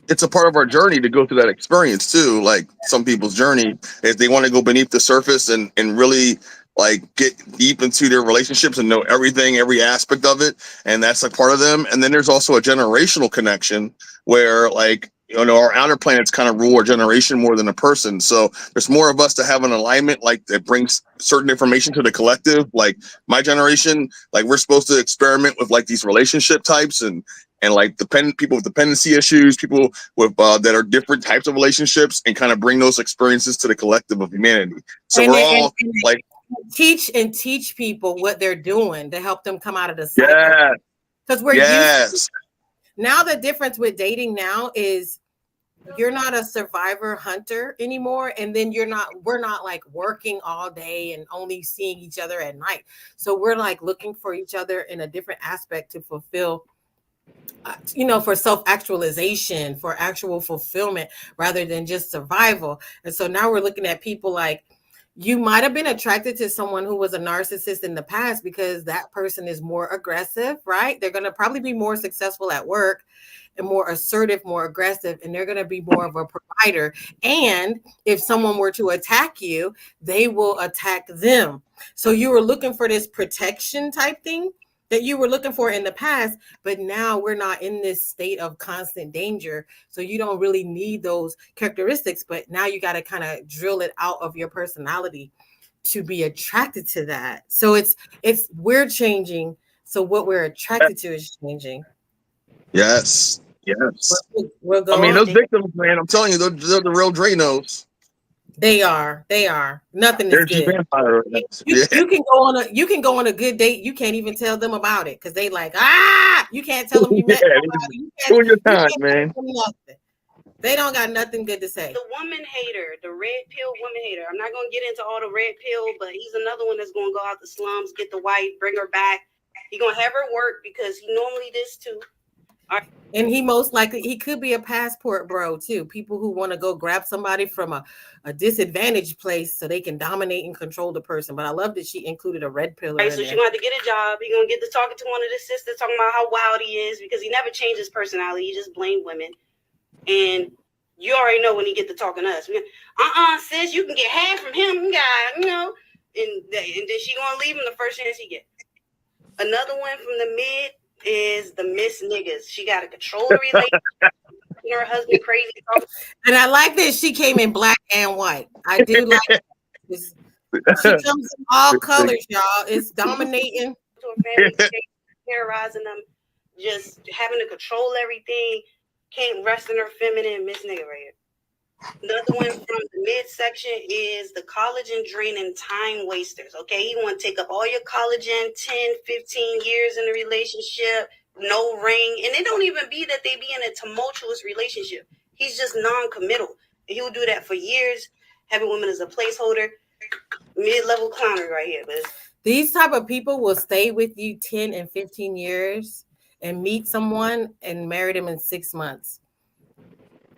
It's a part of our journey to go through that experience too. Like some people's journey is they want to go beneath the surface and really like get deep into their relationships and know everything, every aspect of it. And that's like part of them. And then there's also a generational connection where like, our outer planets kind of rule our generation more than a person. So there's more of us to have an alignment like that brings certain information to the collective. Like my generation, like we're supposed to experiment with like these relationship types and like people with dependency issues, people with that are different types of relationships, and kind of bring those experiences to the collective of humanity. So we're all like teach people what they're doing to help them come out of the cycle. Yeah. Because we're used to, now the difference with dating now is you're not a survivor hunter anymore, and then we're not like working all day and only seeing each other at night. So we're like looking for each other in a different aspect to fulfill, for self-actualization, for actual fulfillment rather than just survival. And so now we're looking at people like, you might have been attracted to someone who was a narcissist in the past because that person is more aggressive, right? They're going to probably be more successful at work and more assertive, more aggressive, and they're going to be more of a provider. And if someone were to attack you, they will attack them. So you were looking for this protection type thing that you were looking for in the past, but now we're not in this state of constant danger. So you don't really need those characteristics, but now you got to kind of drill it out of your personality to be attracted to that. So we're changing. So what we're attracted to is changing. Yes. We'll go I mean, on. those victims, man, I'm telling you, they're the real Dranos. They are. Nothing They're is just good. vampires. You can go on a good date. You can't even tell them about it because they like, you can't tell them you met somebody. Doing your time, man. They don't got nothing good to say. The woman hater, the red pill woman hater. I'm not going to get into all the red pill, but he's another one that's going to go out the slums, get the wife, bring her back. He's going to have her work because he normally this too. And he most likely, he could be a passport bro too. People who want to go grab somebody from a disadvantaged place so they can dominate and control the person. But I love that she included a red pill. Right, so she's going to have to get a job. He's going to get to talking to one of the sisters, talking about how wild he is because he never changed his personality. He just blamed women. And you already know when he get to talking to us. Sis, you can get half from him, guy, you know. And then she going to leave him the first chance he get. Another one from the mid is the Miss Niggas. She got a controller relationship. Her husband crazy. And I like that she came in black and white. I do like this. She comes in all colors, y'all. It's dominating. To a family, terrorizing them, just having to control everything. Can't rest in her feminine. Miss Nigga right here. Another one from the midsection is the collagen draining time wasters. Okay, you want to take up all your collagen, 10, 15 years in a relationship, no ring. And it don't even be that they be in a tumultuous relationship. He's just non-committal. And he'll do that for years, having women as a placeholder. Mid-level clownery right here. But these type of people will stay with you 10 and 15 years and meet someone and marry them in 6 months.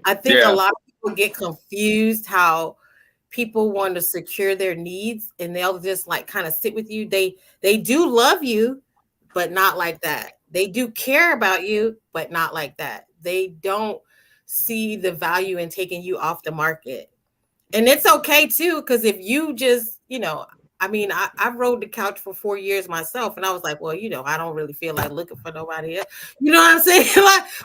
I think a lot of people get confused how people want to secure their needs and they'll just like kind of sit with you. They do love you, but not like that. They do care about you, but not like that. They don't see the value in taking you off the market. And it's okay too, because if you just, I mean, I rode the couch for 4 years myself, and I was like, well, I don't really feel like looking for nobody else. You know what I'm saying?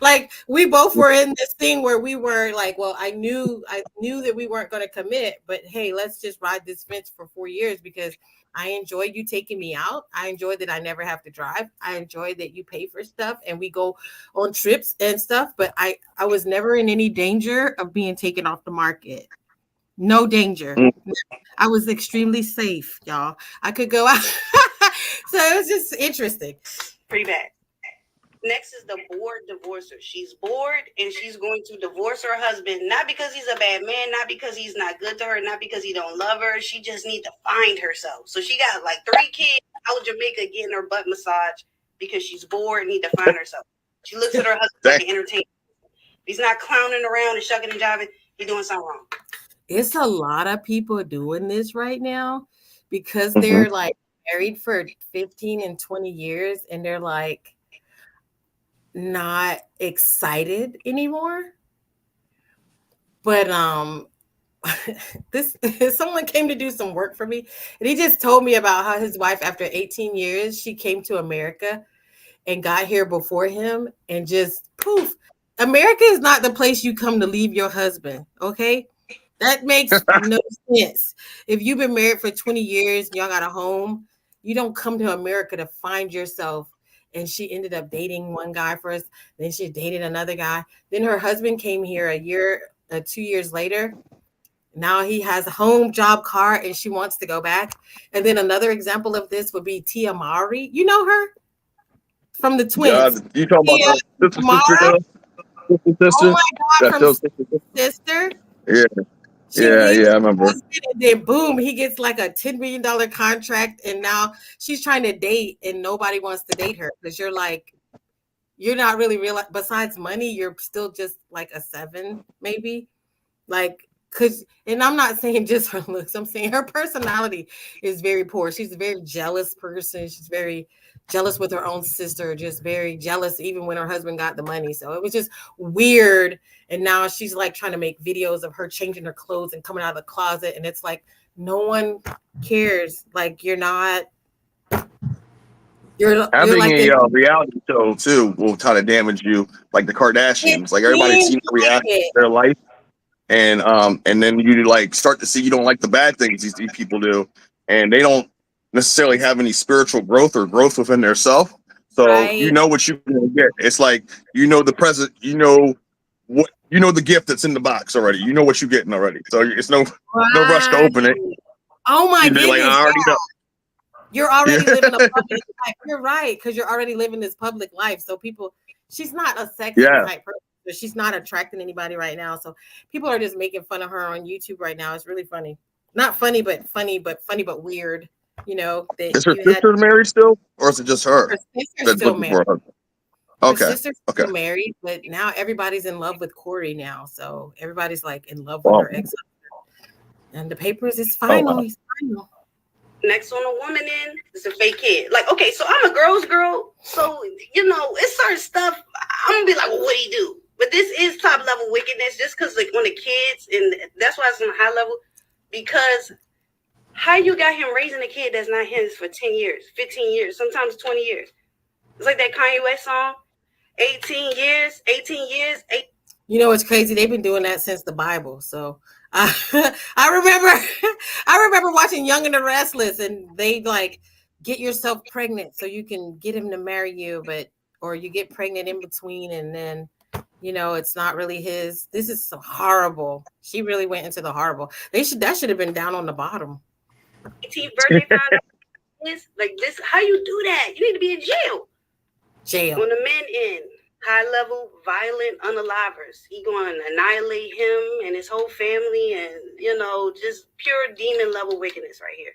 like we both were in this thing where we were like, well, I knew that we weren't going to commit, but hey, let's just ride this fence for 4 years because I enjoy you taking me out. I enjoy that I never have to drive. I enjoy that you pay for stuff and we go on trips and stuff. But I was never in any danger of being taken off the market. No danger. I was extremely safe, y'all. I could go out. So it was just interesting. Pretty bad. Next is the bored divorcer. She's bored and she's going to divorce her husband, not because he's a bad man, not because he's not good to her, not because he don't love her. She just needs to find herself. So she got like 3 kids out of Jamaica getting her butt massage because she's bored and need to find herself. She looks at her husband like an entertainer. He's not clowning around and shucking and jiving. He's doing something wrong. It's a lot of people doing this right now because they're like married for 15 and 20 years and they're like not excited anymore. But someone came to do some work for me and he just told me about how his wife, after 18 years, she came to America and got here before him and just poof. America is not the place you come to leave your husband, okay? That makes no sense. If you've been married for 20 years, y'all got a home, you don't come to America to find yourself. And she ended up dating one guy first, then she dated another guy. Then her husband came here 2 years later. Now he has a home, job, car, and she wants to go back. And then another example of this would be Tia Mowry. You know her? From the Twins. You talking about the sister? Oh my God, from Sister? Yeah. I remember. And then boom, he gets like a $10 million contract, and now she's trying to date, and nobody wants to date her because you're not really real. Besides money, you're still just like a 7, maybe. Like Cause, and I'm not saying just her looks, I'm saying her personality is very poor. She's a very jealous person. She's very jealous with her own sister, just very jealous even when her husband got the money. So it was just weird. And now she's like trying to make videos of her changing her clothes and coming out of the closet. And it's like, no one cares. Like you're Having like a reality show too will kind of damage you, like the Kardashians. Like everybody's seen the reaction to their life, and then you like start to see you don't like the bad things these people do, and they don't necessarily have any spiritual growth or growth within their self. So you know what you're gonna get. It's like the present, the gift that's in the box already. You know what you're getting already. So it's no rush to open it. Oh my goodness! Like, I already know. You're already living a public life. You're right, because you're already living this public life. So she's not a sexy type person. She's not attracting anybody right now. So people are just making fun of her on YouTube right now. It's really funny. Not funny, but weird. Is her sister married still, or is it just her? Her sister's still married. Okay. Her sister's still married, but now everybody's in love with Corey now. So everybody's like in love with her ex. And the papers is final. He's final. Next on the woman end is a fake kid. Like, okay, so I'm a girl's girl. So, it's certain stuff. I'm going to be like, well, what do you do? But this is top level wickedness just because, like, on the kids, and that's why it's on a high level. Because how you got him raising a kid that's not his for 10 years, 15 years, sometimes 20 years. It's like that Kanye West song, 18 years. It's crazy. They've been doing that since the Bible. So I remember watching Young and the Restless, and they like get yourself pregnant so you can get him to marry you, or you get pregnant in between, and then it's not really his. This is so horrible. She really went into the horrible. That should have been down on the bottom. 18th birthday found out is like this. How you do that? You need to be in jail. On the men end. High level, violent unalivers. He going to annihilate him and his whole family, and just pure demon level wickedness right here.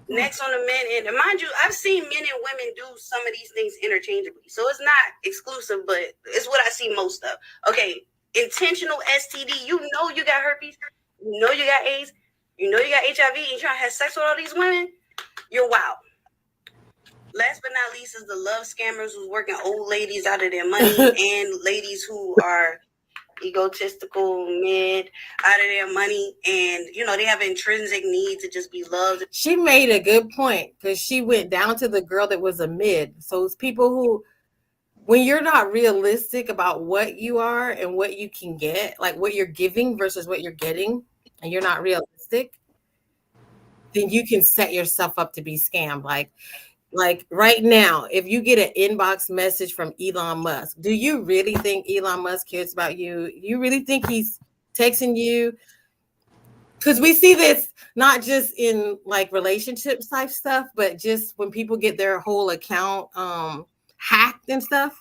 Next on the men end, and mind you, I've seen men and women do some of these things interchangeably, so it's not exclusive, but it's what I see most of. Okay, intentional STD. You got herpes. You got AIDS. You got HIV. And you trying to have sex with all these women. You're wild. Last but not least is the love scammers who's working old ladies out of their money and ladies who are egotistical, mid, out of their money. And, they have intrinsic need to just be loved. She made a good point because she went down to the girl that was a mid. So it's people who, when you're not realistic about what you are and what you can get, like what you're giving versus what you're getting, and you're not realistic, then you can set yourself up to be scammed. Like right now, if you get an inbox message from Elon Musk, do you really think Elon Musk cares about you? You really think he's texting you? Because we see this not just in like relationship type stuff, but just when people get their whole account hacked and stuff.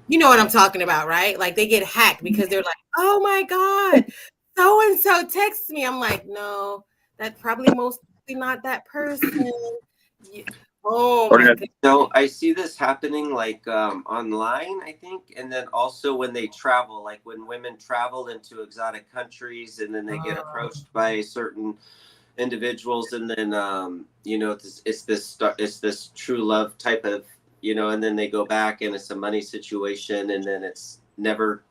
You know what I'm talking about, right? Like they get hacked because they're like, oh my God, so-and-so texts me. I'm like, no, that's probably most not that person. Oh my goodness. So I see this happening like online, I think, and then also when they travel, like when women travel into exotic countries and then they get approached by certain individuals, and then it's this true love type of and then they go back and it's a money situation, and then it's never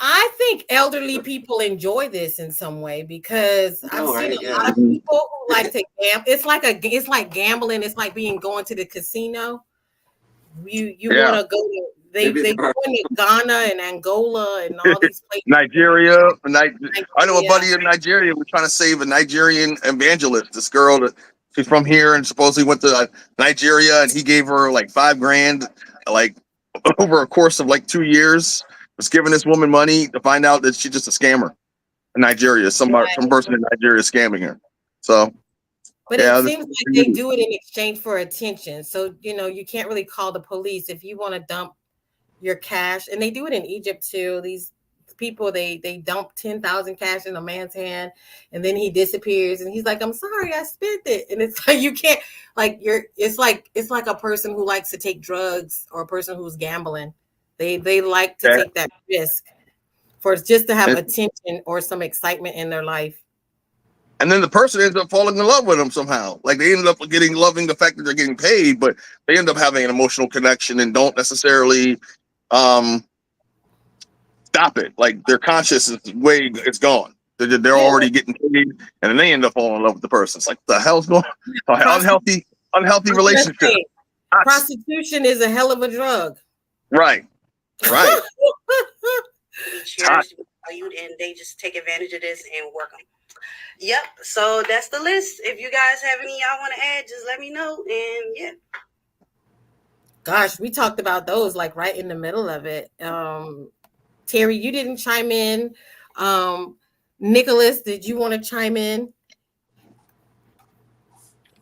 I think elderly people enjoy this in some way because I've seen a lot of people who like to gamble. It's like gambling. It's like going to the casino. You want to go to they go into Ghana and Angola and all these places. Nigeria. I know a buddy in Nigeria was trying to save a Nigerian evangelist. This girl she's from here and supposedly went to Nigeria, and he gave her like $5,000 like over a course of like 2 years. Was giving this woman money to find out that she's just a scammer in Nigeria. Some person in Nigeria is scamming her. So, but it seems like they do it in exchange for attention. So you can't really call the police if you want to dump your cash, and they do it in Egypt too. These people they dump 10,000 cash in a man's hand, and then he disappears, and he's like, "I'm sorry, I spent it." And it's like you can't it's like a person who likes to take drugs or a person who's gambling. They like to take that risk for just to have attention or some excitement in their life. And then the person ends up falling in love with them somehow. Like they ended up loving the fact that they're getting paid, but they end up having an emotional connection and don't necessarily stop it. Like their conscious it's gone. They're already getting paid, and then they end up falling in love with the person. It's like, the hell's going on? Unhealthy relationship. Prostitution is a hell of a drug. Right. Cherished, valued, and they just take advantage of this and work them. Yep. So that's the list. If you guys have any y'all want to add, just let me know. And yeah. Gosh, we talked about those like right in the middle of it. Terry, you didn't chime in. Nicholas, did you want to chime in?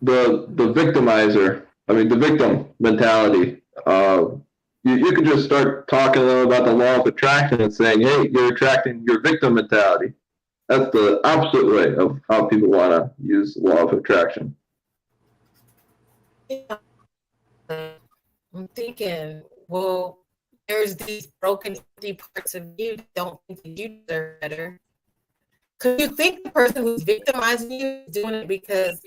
The victimizer. I mean, the victim mentality. You can just start talking to them about the law of attraction and saying, hey, you're attracting your victim mentality. That's the opposite way of how people want to use the law of attraction. I'm thinking, well, there's these broken, empty parts of you that don't think that you deserve better. Because you think the person who's victimizing you is doing it because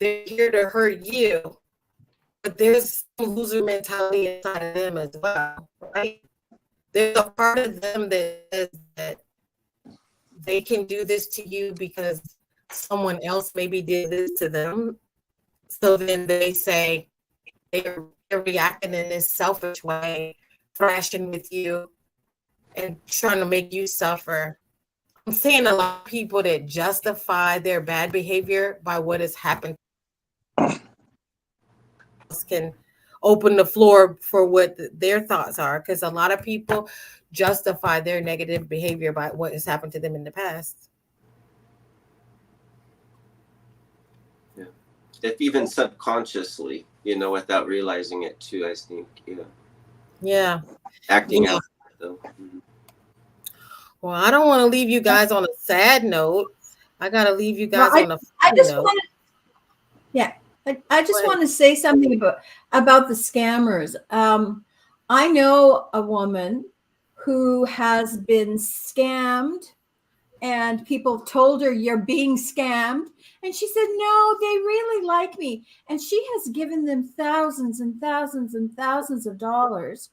they're here to hurt you. But there's some loser mentality inside of them as well, right? There's a part of them that says that they can do this to you because someone else maybe did this to them. So then they say they're reacting in this selfish way, thrashing with you and trying to make you suffer. I'm seeing a lot of people that justify their bad behavior by what has happened. Can open the floor for what their thoughts are, because a lot of people justify their negative behavior by what has happened to them in the past. Yeah, if even subconsciously, without realizing it too, I think, yeah, acting out though. Well, I don't want to leave you guys on a sad note. I got to leave you guys on a I just want to, I just want to say something about the scammers. I know a woman who has been scammed, and people told her, you're being scammed. And she said, no, they really like me. And she has given them thousands and thousands and thousands of dollars.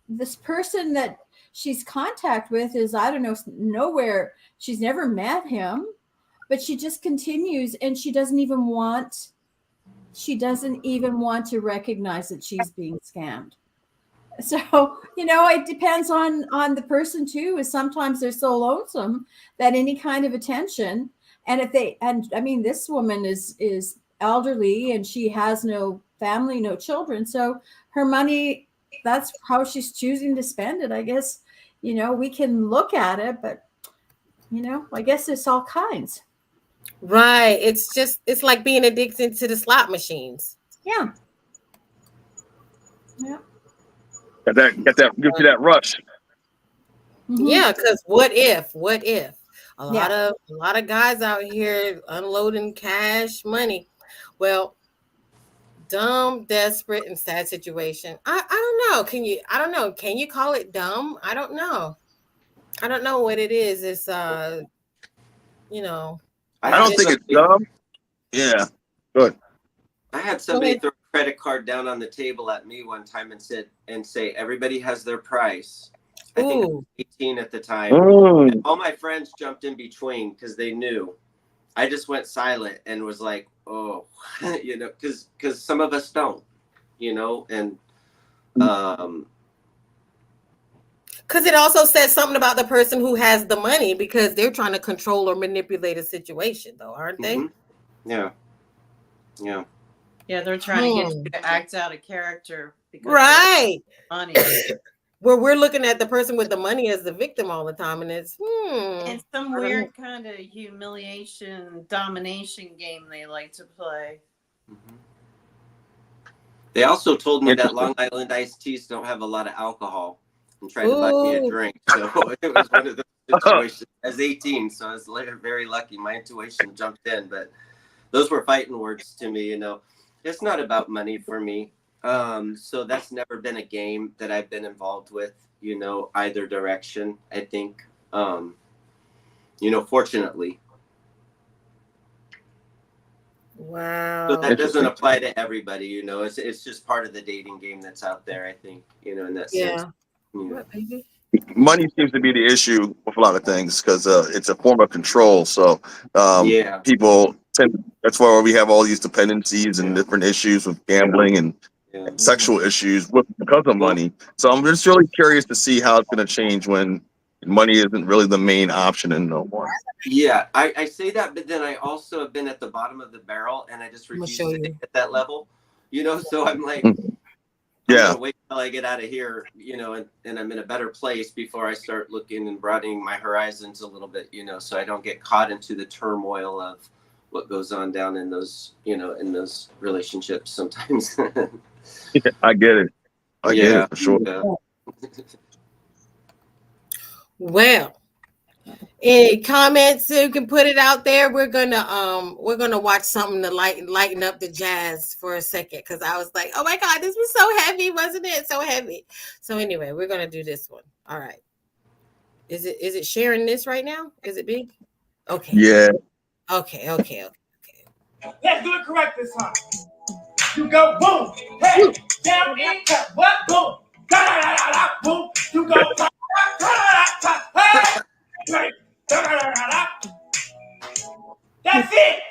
This person that she's contact with is, I don't know, nowhere. She's never met him, but she just continues, and she doesn't even want to recognize that she's being scammed. So, it depends on the person too, is sometimes they're so lonesome that any kind of attention, and this woman is elderly and she has no family, no children. So her money, that's how she's choosing to spend it. I guess, we can look at it, but, I guess there's all kinds. Right. It's like being addicted to the slot machines. Yeah. Get you that rush. Mm-hmm. Yeah, because what if a lot of guys out here unloading cash money? Well, dumb, desperate, and sad situation. I don't know. Can you call it dumb? I don't know what it is. It's I don't think it's dumb. Yeah. Good. I had somebody throw a credit card down on the table at me one time and say everybody has their price. I think I was 18 at the time. And all my friends jumped in between because they knew. I just went silent and was like, oh, because some of us don't, and because it also says something about the person who has the money, because they're trying to control or manipulate a situation, though, aren't they? Mm-hmm. Yeah. Yeah, they're trying to get you to act out a character. Right. Money. Where we're looking at the person with the money as the victim all the time, and it's It's some weird kind of humiliation, domination game they like to play. Mm-hmm. They also told me that Long Island iced teas don't have a lot of alcohol and tried to buy me a drink. So it was one of those situations. I was 18, so I was later very lucky. My intuition jumped in, but those were fighting words to me. It's not about money for me. So that's never been a game that I've been involved with. you know, either direction, I think. You know, fortunately. Wow. So that doesn't apply to everybody, you know. It's just part of the dating game that's out there, I think, you know, in that sense. What, baby? Money seems to be the issue with a lot of things because it's a form of control. So Yeah. people tend, that's why we have all these dependencies and different issues with gambling and sexual issues because of money. So I'm just really curious to see how it's going to change when money isn't really the main option in no more. Yeah, I say that, but then I also have been at the bottom of the barrel and I just refuse to get at that level, you know. So I'm like, I'm gonna wait till I get out of here, you know, and I'm in a better place before I start looking and broadening my horizons a little bit, you know, so I don't get caught into the turmoil of what goes on down in those, you know, in those relationships sometimes. I get it. I get it for sure. Yeah. Well, any comments? You can put it out there. We're gonna watch something to lighten up the jazz for a second, because I was like, oh my God, this was so heavy, wasn't it? So heavy. So anyway, we're gonna do this one. All right. Is it sharing this right now? Is it big? Okay. Yeah. Okay. Let's do it correct this time. You go boom, hey, down in cut, what boom, da da da da boom. You go ta da da da, hey, great, da da da da. That's it.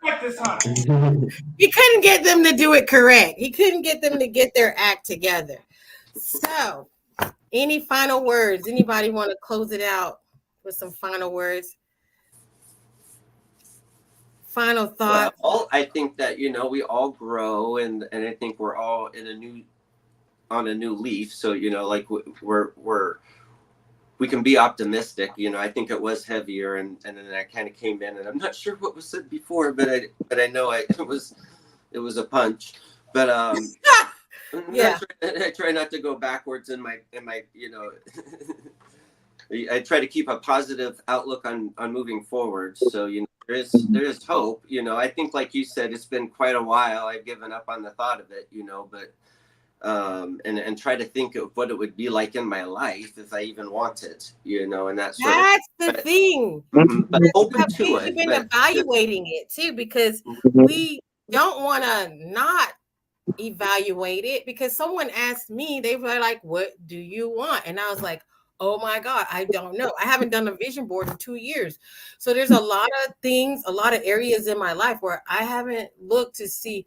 Correct this time. He couldn't get them to do it correct. He couldn't get them to get their act together. So, any final words? Anybody want to close it out with some final words? Final thought. Well, I think that, you know, we all grow, and I think we're all on a new leaf. So, you know, like we can be optimistic. You know, I think it was heavier, and then I kind of came in, and I'm not sure what was said before, but I know it was a punch. But Yeah, I try not to go backwards in my you know. I try to keep a positive outlook on moving forward. So, you know, there is hope. You know, I think, like you said, it's been quite a while. I've given up on the thought of it, you know, but and try to think of what it would be like in my life if I even want it, you know, and that's the thing. But open to it. We've been evaluating it too, because we don't want to not evaluate it, because someone asked me, they were like, what do you want? And I was like, oh my God, I don't know. I haven't done a vision board in 2 years. So there's a lot of things, a lot of areas in my life where I haven't looked to see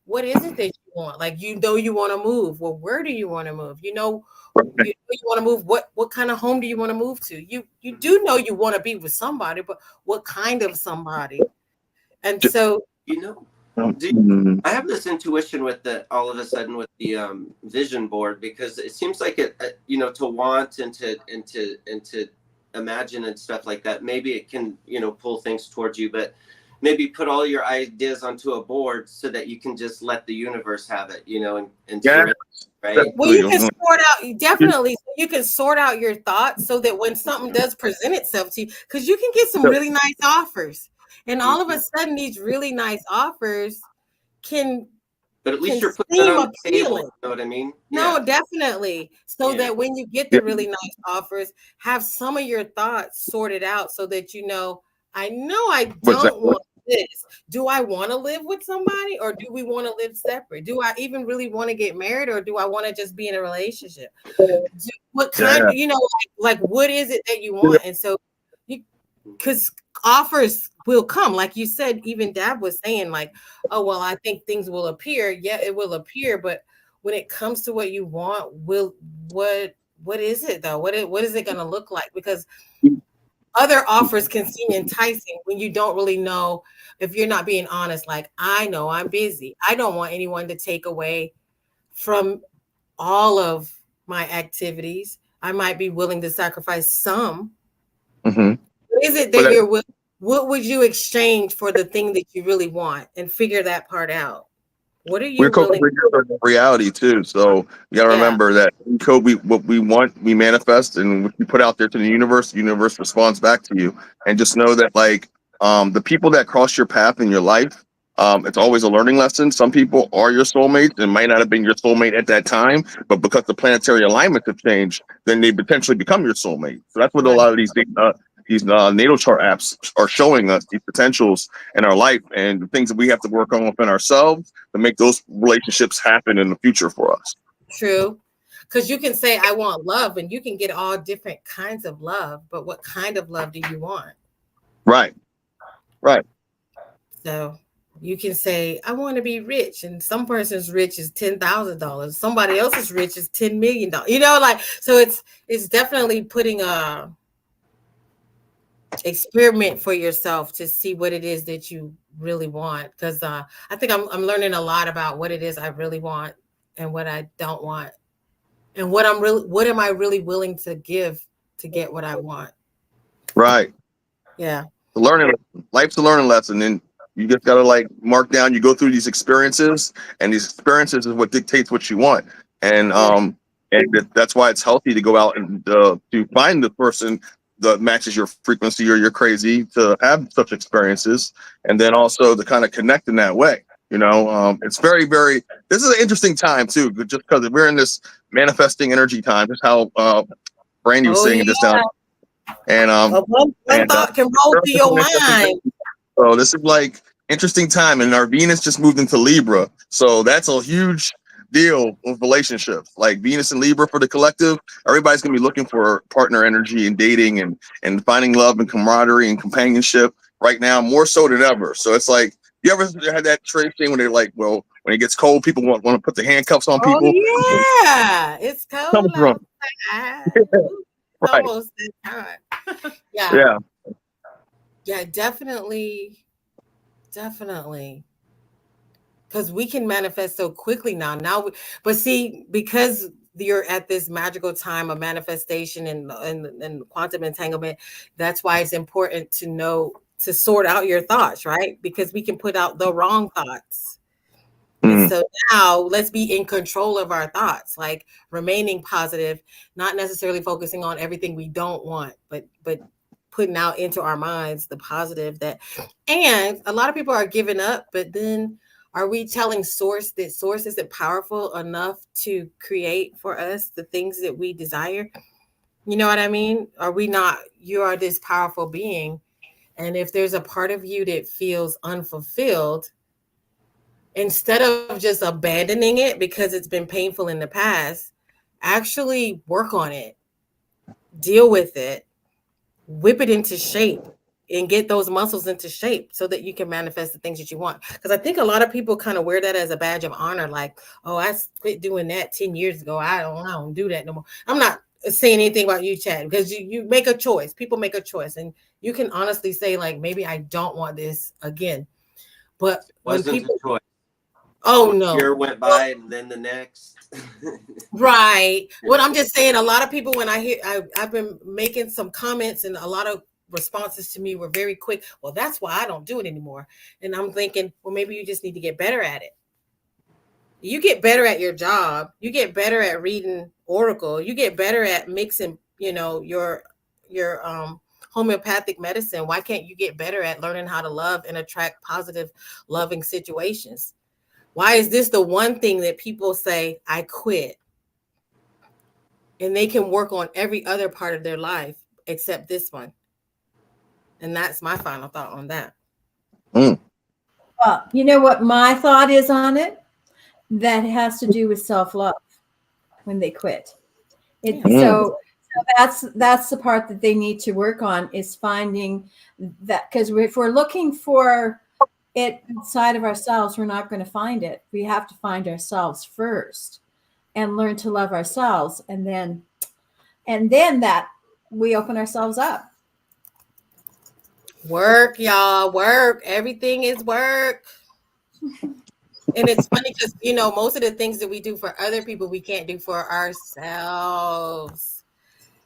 what is it that you want. Like, you know, you want to move. Well, where do you want to move? You know you want to move. What kind of home do you want to move to? You do know you want to be with somebody, but what kind of somebody? And so, you know, I have this intuition with all of a sudden with the vision board, because it seems like it, you know, to want and to imagine and stuff like that. Maybe it can, you know, pull things towards you, but maybe put all your ideas onto a board so that you can just let the universe have it, you know, and Yeah. right. Well, you can sort out, definitely, you can sort out your thoughts so that when something does present itself to you, because you can get some really nice offers. And all of a sudden, these really nice offers can, but at least you're putting it on the table. appealing. You know what I mean? No, definitely. So that when you get the really nice offers, have some of your thoughts sorted out so that you know, I don't want this. Do I want to live with somebody, or do we want to live separate? Do I even really want to get married, or do I want to just be in a relationship? What kind, you know, like what is it that you want? And so, because offers will come, like you said, even Dab was saying, like, oh, well, I think things will appear. Yeah, it will appear, but when it comes to what you want, what is it though? What is it going to look like? Because other offers can seem enticing when you don't really know, if you're not being honest. Like, I know I'm busy. I don't want anyone to take away from all of my activities. I might be willing to sacrifice some. What is it that you're willing? What would you exchange for the thing that you really want? And figure that part out. What are you willing to do? Reality too. So you gotta remember that what we want, we manifest, and what you put out there to the universe responds back to you. And just know that, like, the people that cross your path in your life, It's always a learning lesson. Some people are your soulmates and might not have been your soulmate at that time, but because the planetary alignments have changed, then they potentially become your soulmate. So that's what a lot of these natal chart apps are showing us, these potentials in our life and the things that we have to work on within ourselves to make those relationships happen in the future for us. True. Because you can say, I want love, and you can get all different kinds of love, but what kind of love do you want? Right. So you can say, I want to be rich, and some person's rich is $10,000. Somebody else's rich is $10 million. You know, like, so it's definitely putting a experiment for yourself to see what it is that you really want. Because I think I'm learning a lot about what it is I really want and what I don't want. And what am I really willing to give to get what I want? Right. Yeah. Life's a learning lesson, and you just gotta like mark down. You go through these experiences, and these experiences is what dictates what you want. And that's why it's healthy to go out and to find the person that matches your frequency or your crazy to have such experiences, and then also to kind of connect in that way. You know, it's very, very. This is an interesting time too, just because we're in this manifesting energy time. Just how Brandy was saying just now, and one thought can roll through your mind. So this is like interesting time, and our Venus just moved into Libra, so that's a huge deal with relationships. Like Venus and Libra for the collective, everybody's gonna be looking for partner energy and dating and finding love and camaraderie and companionship right now more so than ever. So it's like, you ever had that trade thing when they're like, well, when it gets cold, people want to put the handcuffs on people? Yeah, it's cold outside. It's almost that time. Yeah, definitely. Because we can manifest so quickly now. But see, because you're at this magical time of manifestation and quantum entanglement, that's why it's important to know to sort out your thoughts, right? Because we can put out the wrong thoughts. And so now let's be in control of our thoughts, like remaining positive, not necessarily focusing on everything we don't want, but putting out into our minds the positive that, and a lot of people are giving up, but then are we telling source that source isn't powerful enough to create for us the things that we desire? You know what I mean? Are we not, you are this powerful being. And if there's a part of you that feels unfulfilled, instead of just abandoning it because it's been painful in the past, actually work on it, deal with it, whip it into shape, and get those muscles into shape so that you can manifest the things that you want. Because I think a lot of people kind of wear that as a badge of honor, like, oh, I quit doing that 10 years ago. I don't do that no more. I'm not saying anything about you, Chad, because you make a choice. People make a choice, and you can honestly say, like, maybe I don't want this again. But Wasn't when people, a choice. oh no, year went by and then the next. Right. Well, I'm just saying, a lot of people, when I've been making some comments, and a lot of responses to me were very quick. Well, that's why I don't do it anymore. And I'm thinking, well, maybe you just need to get better at it. You get better at your job. You get better at reading Oracle. You get better at mixing, your homeopathic medicine. Why can't you get better at learning how to love and attract positive, loving situations? Why is this the one thing that people say, I quit? And they can work on every other part of their life except this one. And that's my final thought on that. You know what my thought is on it? That has to do with self-love when they quit. So that's the part that they need to work on, is finding that, because if we're looking for it inside of ourselves, we're not going to find it. We have to find ourselves first and learn to love ourselves, and then that we open ourselves up. Work, y'all, work. Everything is work. And it's funny because, most of the things that we do for other people, we can't do for ourselves.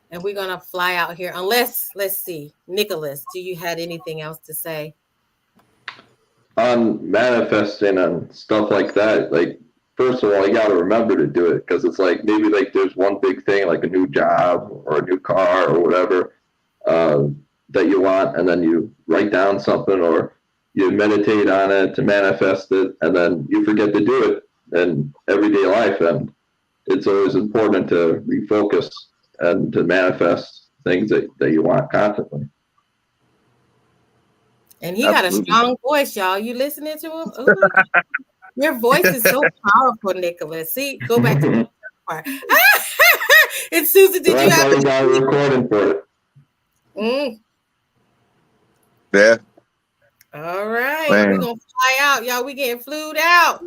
And we're going to fly out here unless, let's see, Nicholas, do you had anything else to say? On manifesting and stuff like that, like, first of all, you got to remember to do it, because it's like, maybe like there's one big thing, like a new job or a new car or whatever, that you want, and then you write down something, or you meditate on it to manifest it, and then you forget to do it in everyday life. And it's always important to refocus and to manifest things that you want constantly. And he got a strong voice, y'all. You listening to him? Ooh. Your voice is so powerful, Nicholas. See, go back to the part. And Susan, did you have a recording for it? Yeah. All right. Man. We're gonna fly out, y'all. We getting flued out.